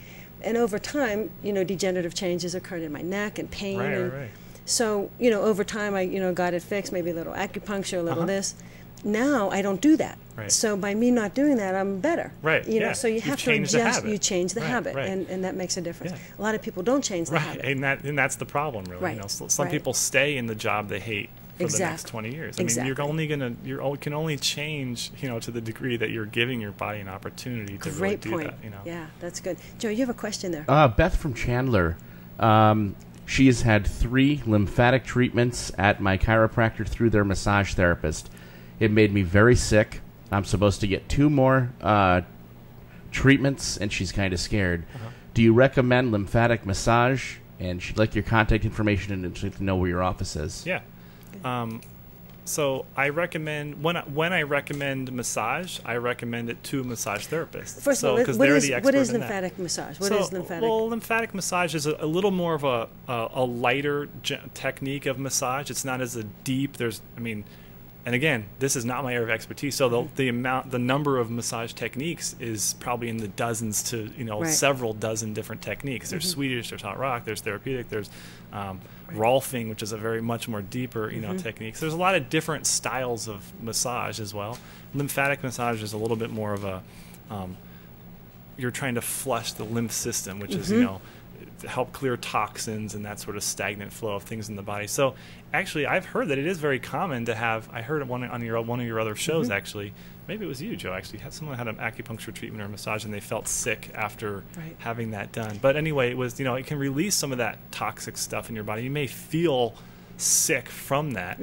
A: And over time, degenerative changes occurred in my neck and pain.
C: Right.
A: So, over time, I, got it fixed, maybe a little acupuncture, a little this. Now, I don't do that.
C: Right.
A: So by me not doing that, I'm better.
C: Right.
A: So you have to adjust. You change the habit, and that makes a difference.
C: Yeah.
A: A lot of people don't change the habit.
C: And that's the problem, really.
A: Right.
C: Some people stay in the job they hate for the next 20 years. I mean, you can only change, to the degree that you're giving your body an opportunity to really do that.
A: Yeah, that's good. Joe, you have a question there.
B: Beth from Chandler. She has had 3 lymphatic treatments at my chiropractor through their massage therapist. It made me very sick. I'm supposed to get 2 more treatments, and she's kind of scared. Do you recommend lymphatic massage? And she'd like your contact information and she'd like to know where your office is.
C: Yeah. So I recommend when I recommend massage, I recommend it to a massage therapist.
A: First of all, what is lymphatic massage? What is lymphatic?
C: Well, lymphatic massage is a little more of a lighter technique of massage. It's not as deep. And again, this is not my area of expertise. So the number of massage techniques is probably in the dozens to several dozen different techniques. There's Swedish, there's hot rock, there's therapeutic, there's Rolfing, which is a very much more deeper techniques. There's a lot of different styles of massage as well. Lymphatic massage is a little bit more of a you're trying to flush the lymph system, which is to help clear toxins and that sort of stagnant flow of things in the body. So actually, I've heard that it is very common to have. I heard one of your other shows actually. Maybe it was you, Joe. Actually, someone had an acupuncture treatment or a massage, and they felt sick after having that done. But anyway, it was it can release some of that toxic stuff in your body. You may feel sick from that.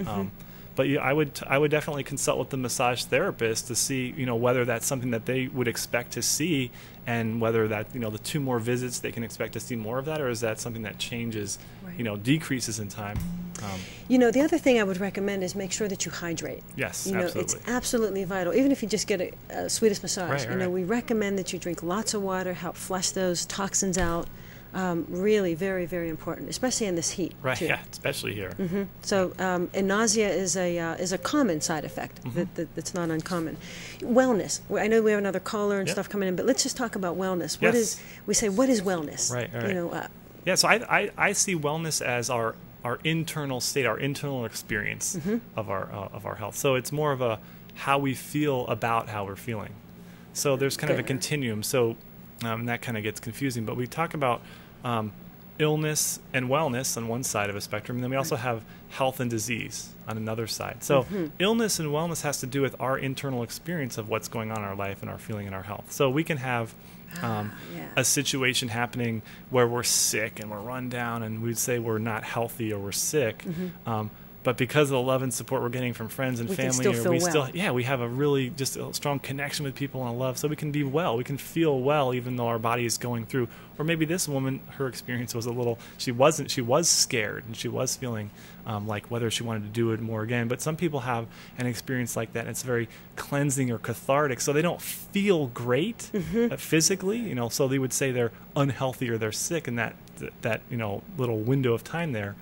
C: But I would definitely consult with the massage therapist to see whether that's something that they would expect to see, and whether that the 2 more visits they can expect to see more of that, or is that something that changes, decreases in time.
A: The other thing I would recommend is make sure that you hydrate.
C: Yes, absolutely.
A: It's absolutely vital. Even if you just get a Swedish massage, we recommend that you drink lots of water, help flush those toxins out. Really very, very important, especially in this heat.
C: Right,
A: too.
C: yeah, especially here.
A: So, and nausea is a common side effect that's not uncommon. Wellness. I know we have another caller and stuff coming in, but let's just talk about wellness. What is wellness?
C: Right. Yeah, so I see wellness as our internal state, our internal experience of our health. So it's more of a how we feel about how we're feeling. So there's kind of a continuum. So that kind of gets confusing, but we talk about illness and wellness on one side of a spectrum, and then we also have health and disease on another side. So illness and wellness has to do with our internal experience of what's going on in our life and our feeling and our health. So we can have a situation happening where we're sick and we're run down, and we'd say we're not healthy or we're sick. But because of the love and support we're getting from friends and family, we have a really just a strong connection with people and love, so we can be well. We can feel well even though our body is going through. Or maybe this woman, her experience was she was scared and she was feeling like whether she wanted to do it more again. But some people have an experience like that, and it's very cleansing or cathartic, so they don't feel great physically. So they would say they're unhealthy or they're sick in that little window of time there.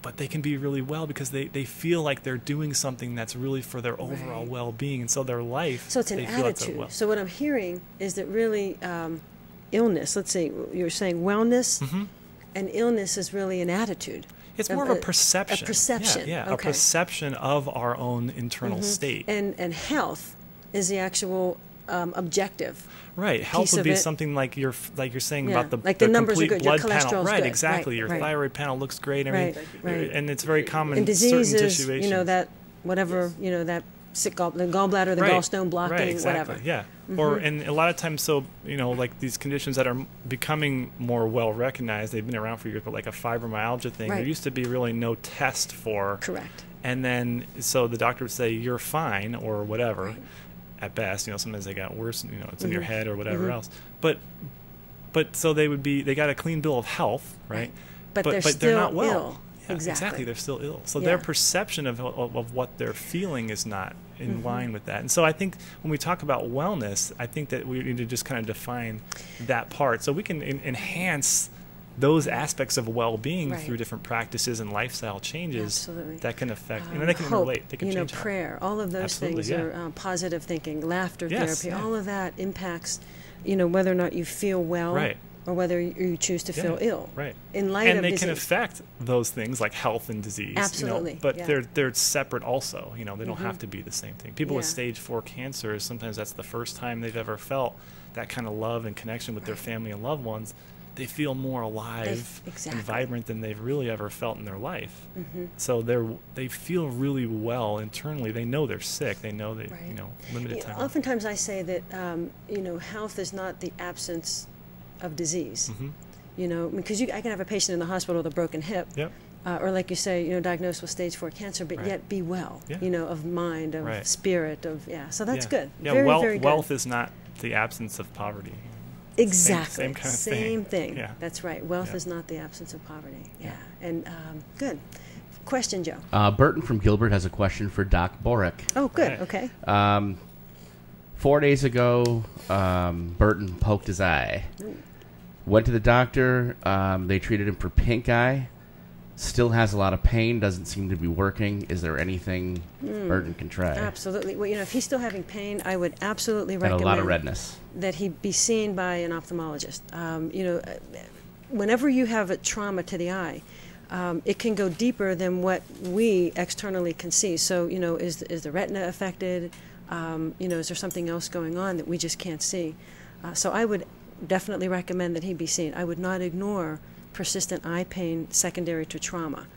C: But they can be really well because they feel like they're doing something that's really for their overall well-being, and so their life.
A: So it's an attitude. So what I'm hearing is that really illness, let's say you're saying wellness, and illness is really an attitude.
C: It's more of a perception.
A: A perception.
C: Yeah, a perception of our own internal state.
A: And health is the actual objective.
C: Right. Health would be something like you're saying about the
A: numbers
C: complete
A: are good.
C: blood
A: Your
C: panel.
A: cholesterol's
C: Right,
A: good.
C: exactly. Your thyroid panel looks great. And it's very common
A: in diseases,
C: certain situations.
A: That whatever, that sick the gallbladder, the gallstone blocking, whatever.
C: Yeah. And a lot of times, like these conditions that are becoming more well recognized, they've been around for years, but like a fibromyalgia thing, there used to be really no test for.
A: Correct.
C: And then, so the doctor would say, you're fine, or whatever. At best, sometimes they got worse, it's in your head or whatever else. But so they got a clean bill of health, right?
A: But they're
C: not well.
A: Ill.
C: Yeah, exactly, they're still ill. So their perception of what they're feeling is not in line with that. And so I think when we talk about wellness, I think that we need to just kind of define that part so we can enhance those aspects of well-being through different practices and lifestyle changes that can affect, and they can
A: hope,
C: relate. They can change
A: prayer, all of those things are positive thinking, laughter therapy, all of that impacts, whether or not you feel well or whether you choose to feel ill.
C: Right.
A: In light of
C: and they
A: disease.
C: can affect those things like health and disease.
A: Absolutely.
C: But they're separate also. They don't have to be the same thing. People with stage 4 cancer, sometimes that's the first time they've ever felt that kind of love and connection with their family and loved ones. They feel more alive and vibrant than they've really ever felt in their life. So they feel really well internally. They know they're sick. They know they limited time.
A: Oftentimes I say that health is not the absence of disease. Because I can have a patient in the hospital with a broken hip, or like you say, diagnosed with stage 4 cancer, but yet be well. Of mind, of spirit, So that's good.
C: Yeah,
A: very, very good.
C: Wealth is not the absence of poverty.
A: Exactly.
C: Same kind of
A: Same thing.
C: Yeah.
A: That's right. Wealth is not the absence of poverty. Yeah. And good. Question, Joe.
B: Burton from Gilbert has a question for Doc Borik.
A: Oh, good. Okay.
B: 4 days ago, Burton poked his eye.
A: Ooh.
B: Went to the doctor. They treated him for pink eye. Still has a lot of pain. Doesn't seem to be working. Is there anything Burton can try?
A: Absolutely. Well, if he's still having pain, I would absolutely recommend
B: and a lot of redness.
A: That he be seen by an ophthalmologist. Whenever you have a trauma to the eye, it can go deeper than what we externally can see. So, is the retina affected? Is there something else going on that we just can't see? So I would definitely recommend that he be seen. I would not ignore persistent eye pain secondary to trauma,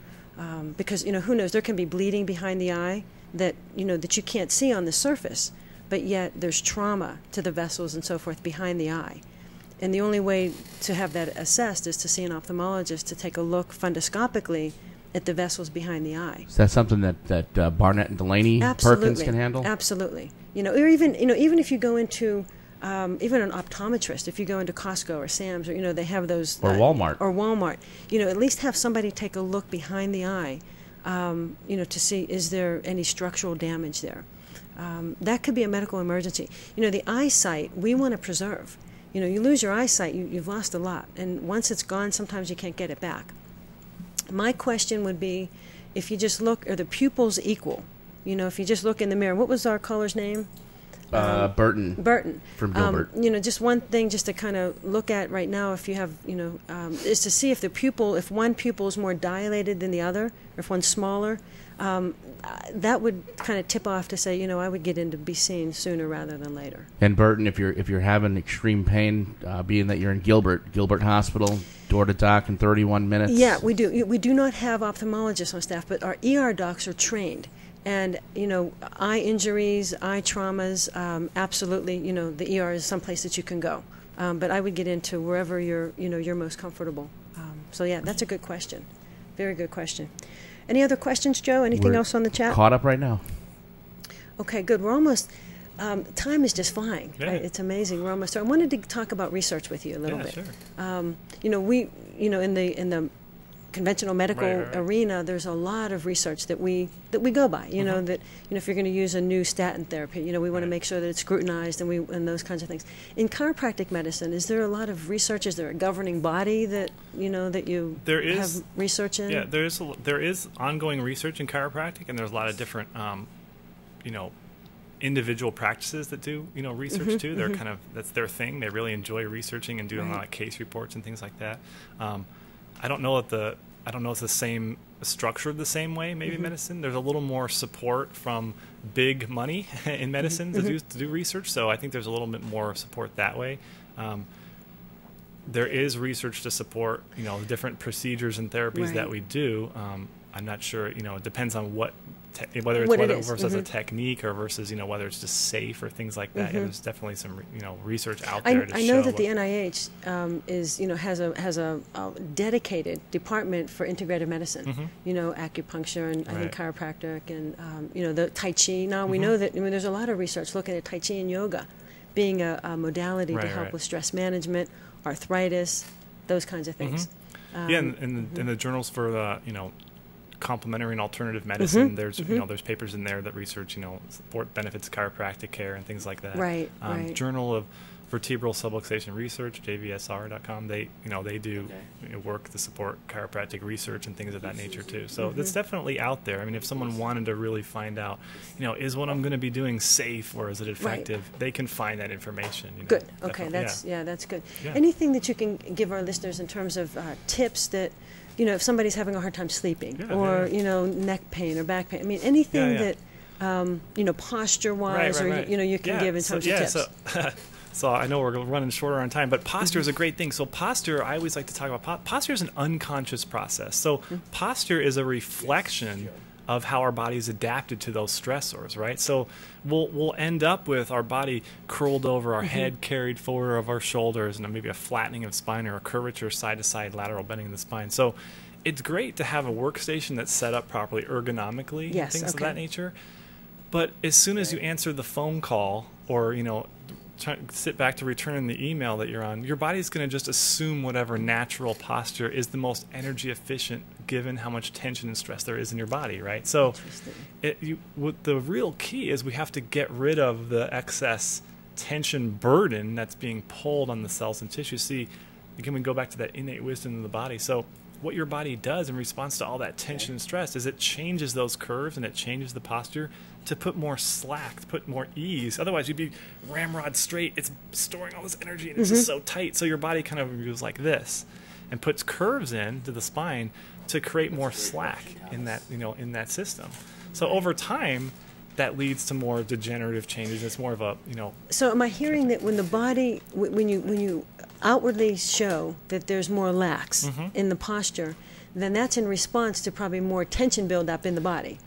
A: because who knows, there can be bleeding behind the eye that that you can't see on the surface, but yet there's trauma to the vessels and so forth behind the eye, and the only way to have that assessed is to see an ophthalmologist to take a look fundoscopically at the vessels behind the eye.
B: Is that something that Barnett and Delaney Perkins can handle?
A: Absolutely. Or even if you go into even an optometrist, if you go into Costco or Sam's, or they have those,
B: or
A: Walmart, at least have somebody take a look behind the eye, to see is there any structural damage there. That could be a medical emergency. The eyesight we want to preserve. You lose your eyesight, you've lost a lot, and once it's gone, sometimes you can't get it back. My question would be, if you just look, are the pupils equal? If you just look in the mirror, what was our caller's name?
B: Burton.
A: Burton.
B: From Gilbert.
A: You know, just one thing just to kind of look at right now, if you have, you know, is to see if the pupil, if one pupil is more dilated than the other, or if one's smaller, that would kind of tip off to say, you know, I would get in to be seen sooner rather than later.
B: And Burton, if you're having extreme pain, being that you're in Gilbert Hospital, door to doc in 31 minutes.
A: Yeah, we do. We do not have ophthalmologists on staff, but our ER docs are trained. And, you know, eye injuries, eye traumas, absolutely, you know, the ER is someplace that you can go. But I would get into wherever you're most comfortable. So, yeah, that's a good question. Very good question. Any other questions, Joe? Anything else on the chat?
B: Caught up right now.
A: Okay, good. We're almost, time is just flying.
B: Yeah.
A: Right? It's amazing. We're almost, so I wanted to talk about research with you a little bit.
B: Sure.
A: You know, in the conventional medical arena, there's a lot of research that we go by. You know that if you're going to use a new statin therapy, you know we want to make sure that it's scrutinized and those kinds of things. In chiropractic medicine, is there a lot of research? Is there a governing body that you have research in?
C: Yeah, there is ongoing research in chiropractic, and there's a lot of different individual practices that do research too. They're kind of, that's their thing. They really enjoy researching and doing a lot of case reports and things like that. I don't know if it's the same structured the same way. Maybe medicine. There's a little more support from big money in medicine to do research. So I think there's a little bit more support that way. There is research to support the different procedures and therapies that we do. I'm not sure. It depends on whether versus a technique or versus whether it's just safe or things like that. There's definitely some research out there.
A: I know that the NIH has a dedicated department for integrative medicine. Acupuncture and I think chiropractic and the Tai Chi. Now we know that there's a lot of research looking at Tai Chi and yoga being a modality to help with stress management, arthritis, those kinds of things.
C: In the journals for complementary and alternative medicine, there's there's papers in there that research support benefits of chiropractic care and things like that. Journal of Vertebral Subluxation Research, JVSR.com, they do work to support chiropractic research and things of that nature too. So that's definitely out there. I mean, if someone wanted to really find out is what I'm going to be doing safe or is it effective, they can find that information.
A: Good. Okay, that's good. Anything that you can give our listeners in terms of tips that if somebody's having a hard time sleeping or, neck pain or back pain, I mean, anything that, posture-wise or, you can give in terms of tips.
C: So I know we're running shorter on time, but posture is a great thing. So posture, I always like to talk about posture is an unconscious process. So posture is a reflection of how our body's adapted to those stressors, right? So we'll end up with our body curled over, our head carried forward of our shoulders, and maybe a flattening of spine or a curvature side to side, lateral bending of the spine. So it's great to have a workstation that's set up properly ergonomically, things of that nature. But as soon as you answer the phone call or sit back to return the email that you're on, your body's going to just assume whatever natural posture is the most energy efficient given how much tension and stress there is in your body, right? So the real key is we have to get rid of the excess tension burden that's being pulled on the cells and tissue. See, again, we go back to that innate wisdom of the body. So what your body does in response to all that tension and stress is it changes those curves and it changes the posture to put more slack, to put more ease. Otherwise, you'd be ramrod straight. It's storing all this energy, and it's just so tight. So your body kind of moves like this and puts curves into the spine to create more slack in that, in that system. So over time, that leads to more degenerative changes. It's more of a,
A: So am I hearing that when the body, when you outwardly show that there's more lax in the posture, then that's in response to probably more tension buildup in the body?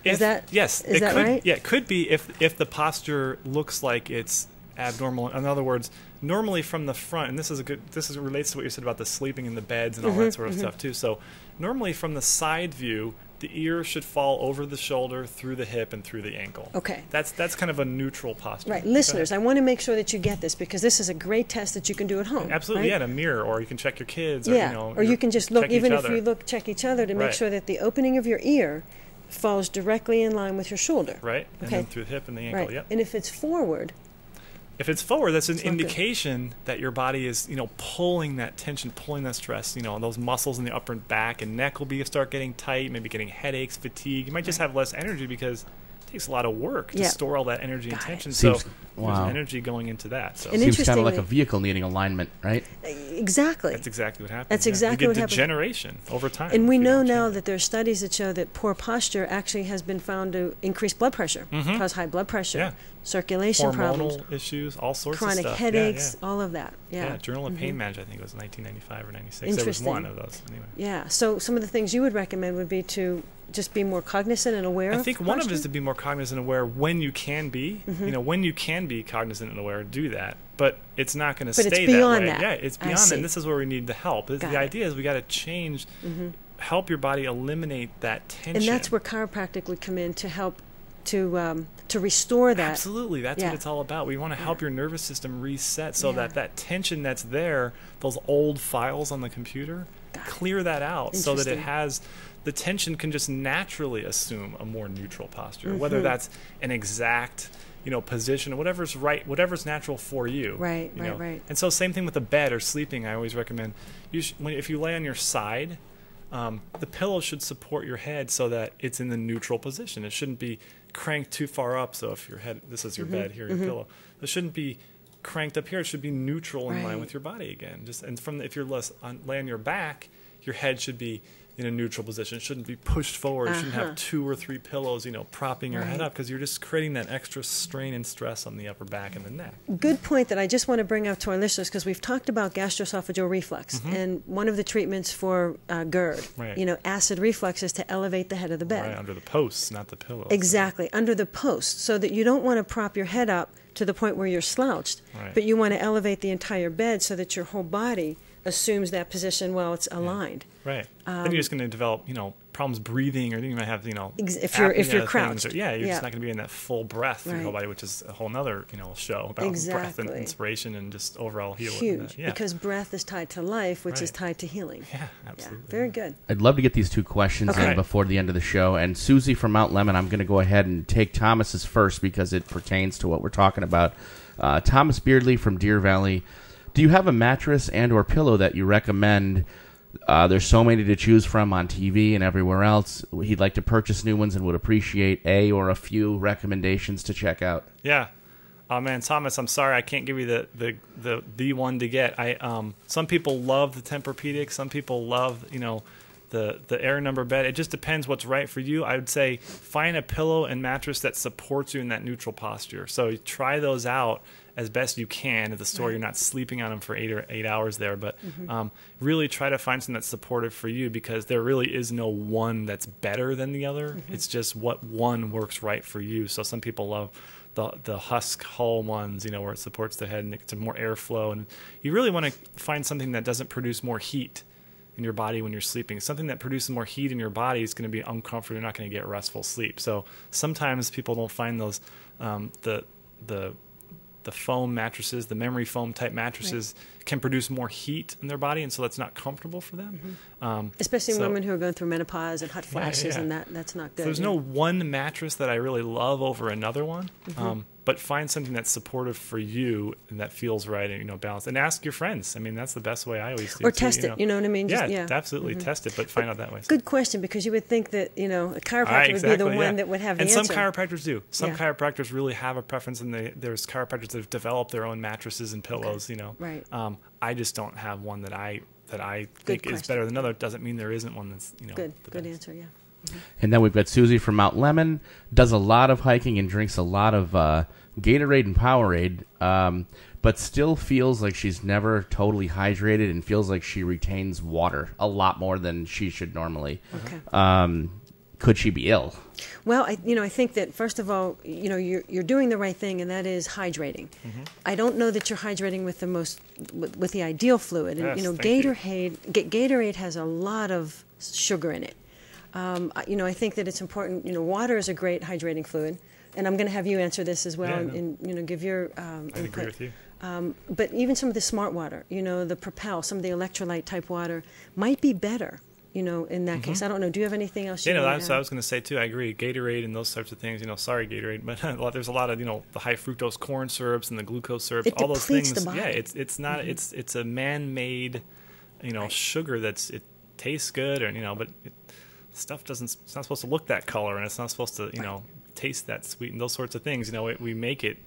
A: Is that right?
C: Yeah, it could be if the posture looks like it's abnormal. In other words, normally from the front, and this relates to what you said about the sleeping in the beds and all that sort of stuff too. So normally from the side view, the ear should fall over the shoulder, through the hip, and through the ankle.
A: Okay.
C: That's kind of a neutral posture.
A: Right. Listeners, I want to make sure that you get this because this is a great test that you can do at home.
C: Absolutely,
A: right?
C: in a mirror, or you can check your kids.
A: Or you can just look, even if you check each other to make sure that the opening of your ear falls directly in line with your shoulder.
C: Right. And then through the hip and the ankle.
A: Right.
C: Yep.
A: And if it's forward...
C: that's an indication that your body is, pulling that tension, pulling that stress. Those muscles in the upper back and neck will start getting tight, maybe getting headaches, fatigue. You might just have less energy because takes a lot of work to store all that energy and tension.
B: Seems,
C: so
B: wow.
C: there's energy going into that. So
A: And
B: seems kind of like a vehicle needing alignment, right?
A: Exactly.
C: that's exactly what happens.
A: That's exactly
C: you
A: what
C: get
A: happens.
C: Degeneration over time.
A: And we know now that there are studies that show that poor posture actually has been found to increase blood pressure, cause high blood pressure, circulation
C: hormonal
A: problems,
C: issues, all sorts
A: chronic
C: of stuff.
A: headaches, all of that. Yeah.
C: Journal of Pain Management, I think it was 1995 or 96. There was one of those anyway.
A: Yeah. So some of the things you would recommend would be to just be more cognizant and aware of
C: I think one of it is to be more cognizant and aware when you can be. You know, when you can be cognizant and aware, do that. But it's not going to stay
A: it's beyond
C: that way.
A: that.
C: Yeah, it's beyond that. And this is where we need the help. The idea is we got to change, help your body eliminate that tension.
A: And that's where chiropractic would come in to help to restore that.
C: Absolutely. That's what it's all about. We want to help your nervous system reset so that that tension that's there, those old files on the computer, clear that out so that it has... The tension can just naturally assume a more neutral posture, whether that's an exact, position or whatever's right, whatever's natural for you.
A: Right.
C: And so same thing with the bed or sleeping. I always recommend if you lay on your side, the pillow should support your head so that it's in the neutral position. It shouldn't be cranked too far up. So if your head, this is your bed here, your pillow, it shouldn't be cranked up here. It should be neutral in line with your body again. If you're lay on your back, your head should be in a neutral position. It shouldn't be pushed forward. You shouldn't have 2 or 3 pillows, propping your head up, because you're just creating that extra strain and stress on the upper back and the neck.
A: Good point that I just want to bring up to our listeners, because we've talked about gastroesophageal reflux, and one of the treatments for GERD, acid reflux, is to elevate the head of the bed.
C: Right, under the posts, not the pillows.
A: Exactly, under the post, so that you don't want to prop your head up to the point where you're slouched, but you want to elevate the entire bed so that your whole body assumes that position while it's aligned.
C: Right. Then you're just going to develop, problems breathing, or then you might have,
A: if you're crouched.
C: Or, you're just not going to be in that full breath through your whole body, which is a whole other, show about breath and inspiration and just overall healing.
A: Huge, because breath is tied to life, which is tied to healing.
C: Yeah, absolutely.
A: Yeah, very good.
B: I'd love to get these 2 questions in before the end of the show. And Susie from Mount Lemon, I'm going to go ahead and take Thomas's first because it pertains to what we're talking about. Thomas Beardley from Deer Valley. Do you have a mattress and or pillow that you recommend? There's so many to choose from on TV and everywhere else. He'd like to purchase new ones and would appreciate a or a few recommendations to check out.
C: Yeah. Oh man, Thomas, I'm sorry I can't give you the one to get. Some people love the Tempur-Pedic. Some people love the Air Number bed. It just depends what's right for you. I would say find a pillow and mattress that supports you in that neutral posture. So try those out as best you can at the store. You're not sleeping on them for 8 hours there, but really try to find something that's supportive for you, because there really is no one that's better than the other. It's just what one works right for you. So some people love the husk hull ones, where it supports the head and it's more airflow. And you really want to find something that doesn't produce more heat in your body when you're sleeping. Something that produces more heat in your body is going to be uncomfortable. You're not going to get restful sleep. So sometimes people don't find those the foam mattresses, the memory foam type mattresses, can produce more heat in their body, and so that's not comfortable for them.
A: Especially women who are going through menopause and hot flashes, and that's not good.
C: So there's no one mattress that I really love over another one, but find something that's supportive for you and that feels right and balanced. And ask your friends. I mean, that's the best way I always do.
A: Or test it. You know what I mean? Just,
C: Absolutely test it, but find out that way.
A: Good question, because you would think that a chiropractor would be the one that would have the answer.
C: And some chiropractors do. Some chiropractors really have a preference, and there's chiropractors that have developed their own mattresses and pillows.
A: Right.
C: I just don't have one that I think is better than another. It doesn't mean there isn't one that's
A: good answer. Yeah.
B: And then we've got Susie from Mount Lemon, does a lot of hiking and drinks a lot of Gatorade and Powerade, but still feels like she's never totally hydrated and feels like she retains water a lot more than she should normally.
A: Okay.
B: Could she be ill?
A: Well, I think that first of all, you're doing the right thing, and that is hydrating. I don't know that you're hydrating with with the ideal fluid. And Gatorade has a lot of sugar in it. I think that it's important. Water is a great hydrating fluid, and I'm going to have you answer this as well, and give your input.
C: I agree with you.
A: But even some of the smart water, the Propel, some of the electrolyte type water might be better. In that case, I don't know. Do you have anything else?
C: That's what I was going to say too. I agree. Gatorade and those types of things. Sorry, Gatorade, but there's a lot of the high fructose corn syrups and the glucose syrups.
A: It
C: all those
A: depletes
C: things.
A: The body.
C: Yeah, it's not. It's a man-made, sugar it tastes good, but stuff doesn't. It's not supposed to look that color, and it's not supposed to taste that sweet and those sorts of things. We make it,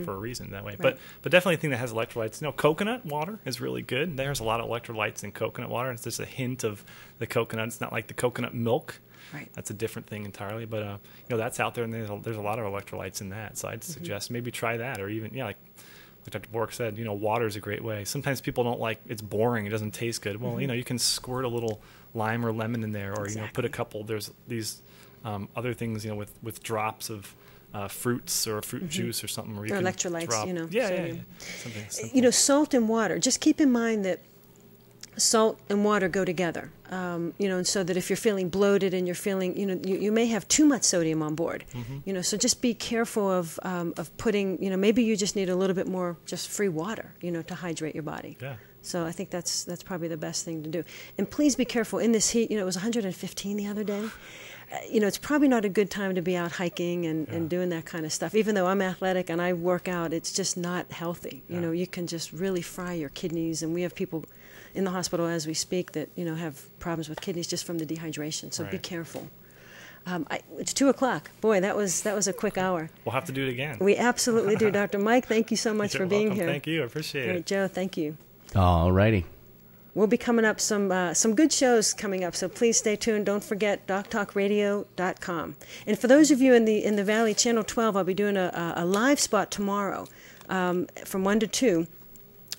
C: for a reason that way.
A: Right.
C: But definitely a thing that has electrolytes. Coconut water is really good. There's a lot of electrolytes in coconut water. It's just a hint of the coconut. It's not like the coconut milk.
A: Right.
C: That's a different thing entirely. But that's out there, and there's a lot of electrolytes in that. So I'd suggest maybe try that, or even like Dr. Borik said, water is a great way. Sometimes people don't like, it's boring, it doesn't taste good. Well, you can squirt a little lime or lemon in there, or put a couple. There's these other things, with drops of fruits or fruit juice or something. Where you can
A: electrolytes,
C: drop,
A: sodium.
C: Something simple.
A: Salt and water. Just keep in mind that salt and water go together. And so that if you're feeling bloated and you're feeling, you may have too much sodium on board. So just be careful of putting, maybe you just need a little bit more just free water, to hydrate your body.
C: Yeah.
A: So I think that's probably the best thing to do. And please be careful in this heat. It was 115 the other day. It's probably not a good time to be out hiking and doing that kind of stuff. Even though I'm athletic and I work out, it's just not healthy. You can just really fry your kidneys, and we have people in the hospital as we speak that have problems with kidneys just from the dehydration. So be careful. It's 2:00. Boy, that was a quick hour.
C: We'll have to do it again.
A: We absolutely do, Dr. Mike. Thank you so much for being here.
C: Thank you. I appreciate it.
A: Joe, thank you.
B: All righty.
A: We'll be coming up some good shows coming up, so please stay tuned. Don't forget DocTalkRadio.com. And for those of you in the Valley, Channel 12, I'll be doing a live spot tomorrow from 1 to 2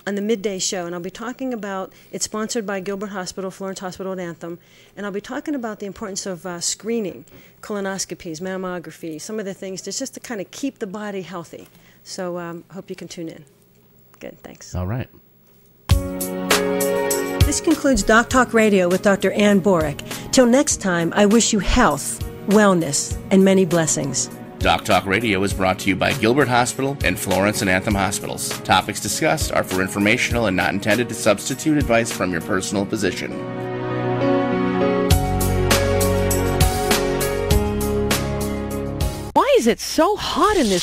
A: on the midday show, and I'll be talking about, it's sponsored by Gilbert Hospital, Florence Hospital at Anthem, and I'll be talking about the importance of screening, colonoscopies, mammography, some of the things just to kind of keep the body healthy. So hope you can tune in. Good, thanks.
B: All right.
A: This concludes Doc Talk Radio with Dr. Ann Borik. Till next time, I wish you health, wellness, and many blessings.
B: Doc Talk Radio is brought to you by Gilbert Hospital and Florence and Anthem Hospitals. Topics discussed are for informational and not intended to substitute advice from your personal physician.
D: Why is it so hot in this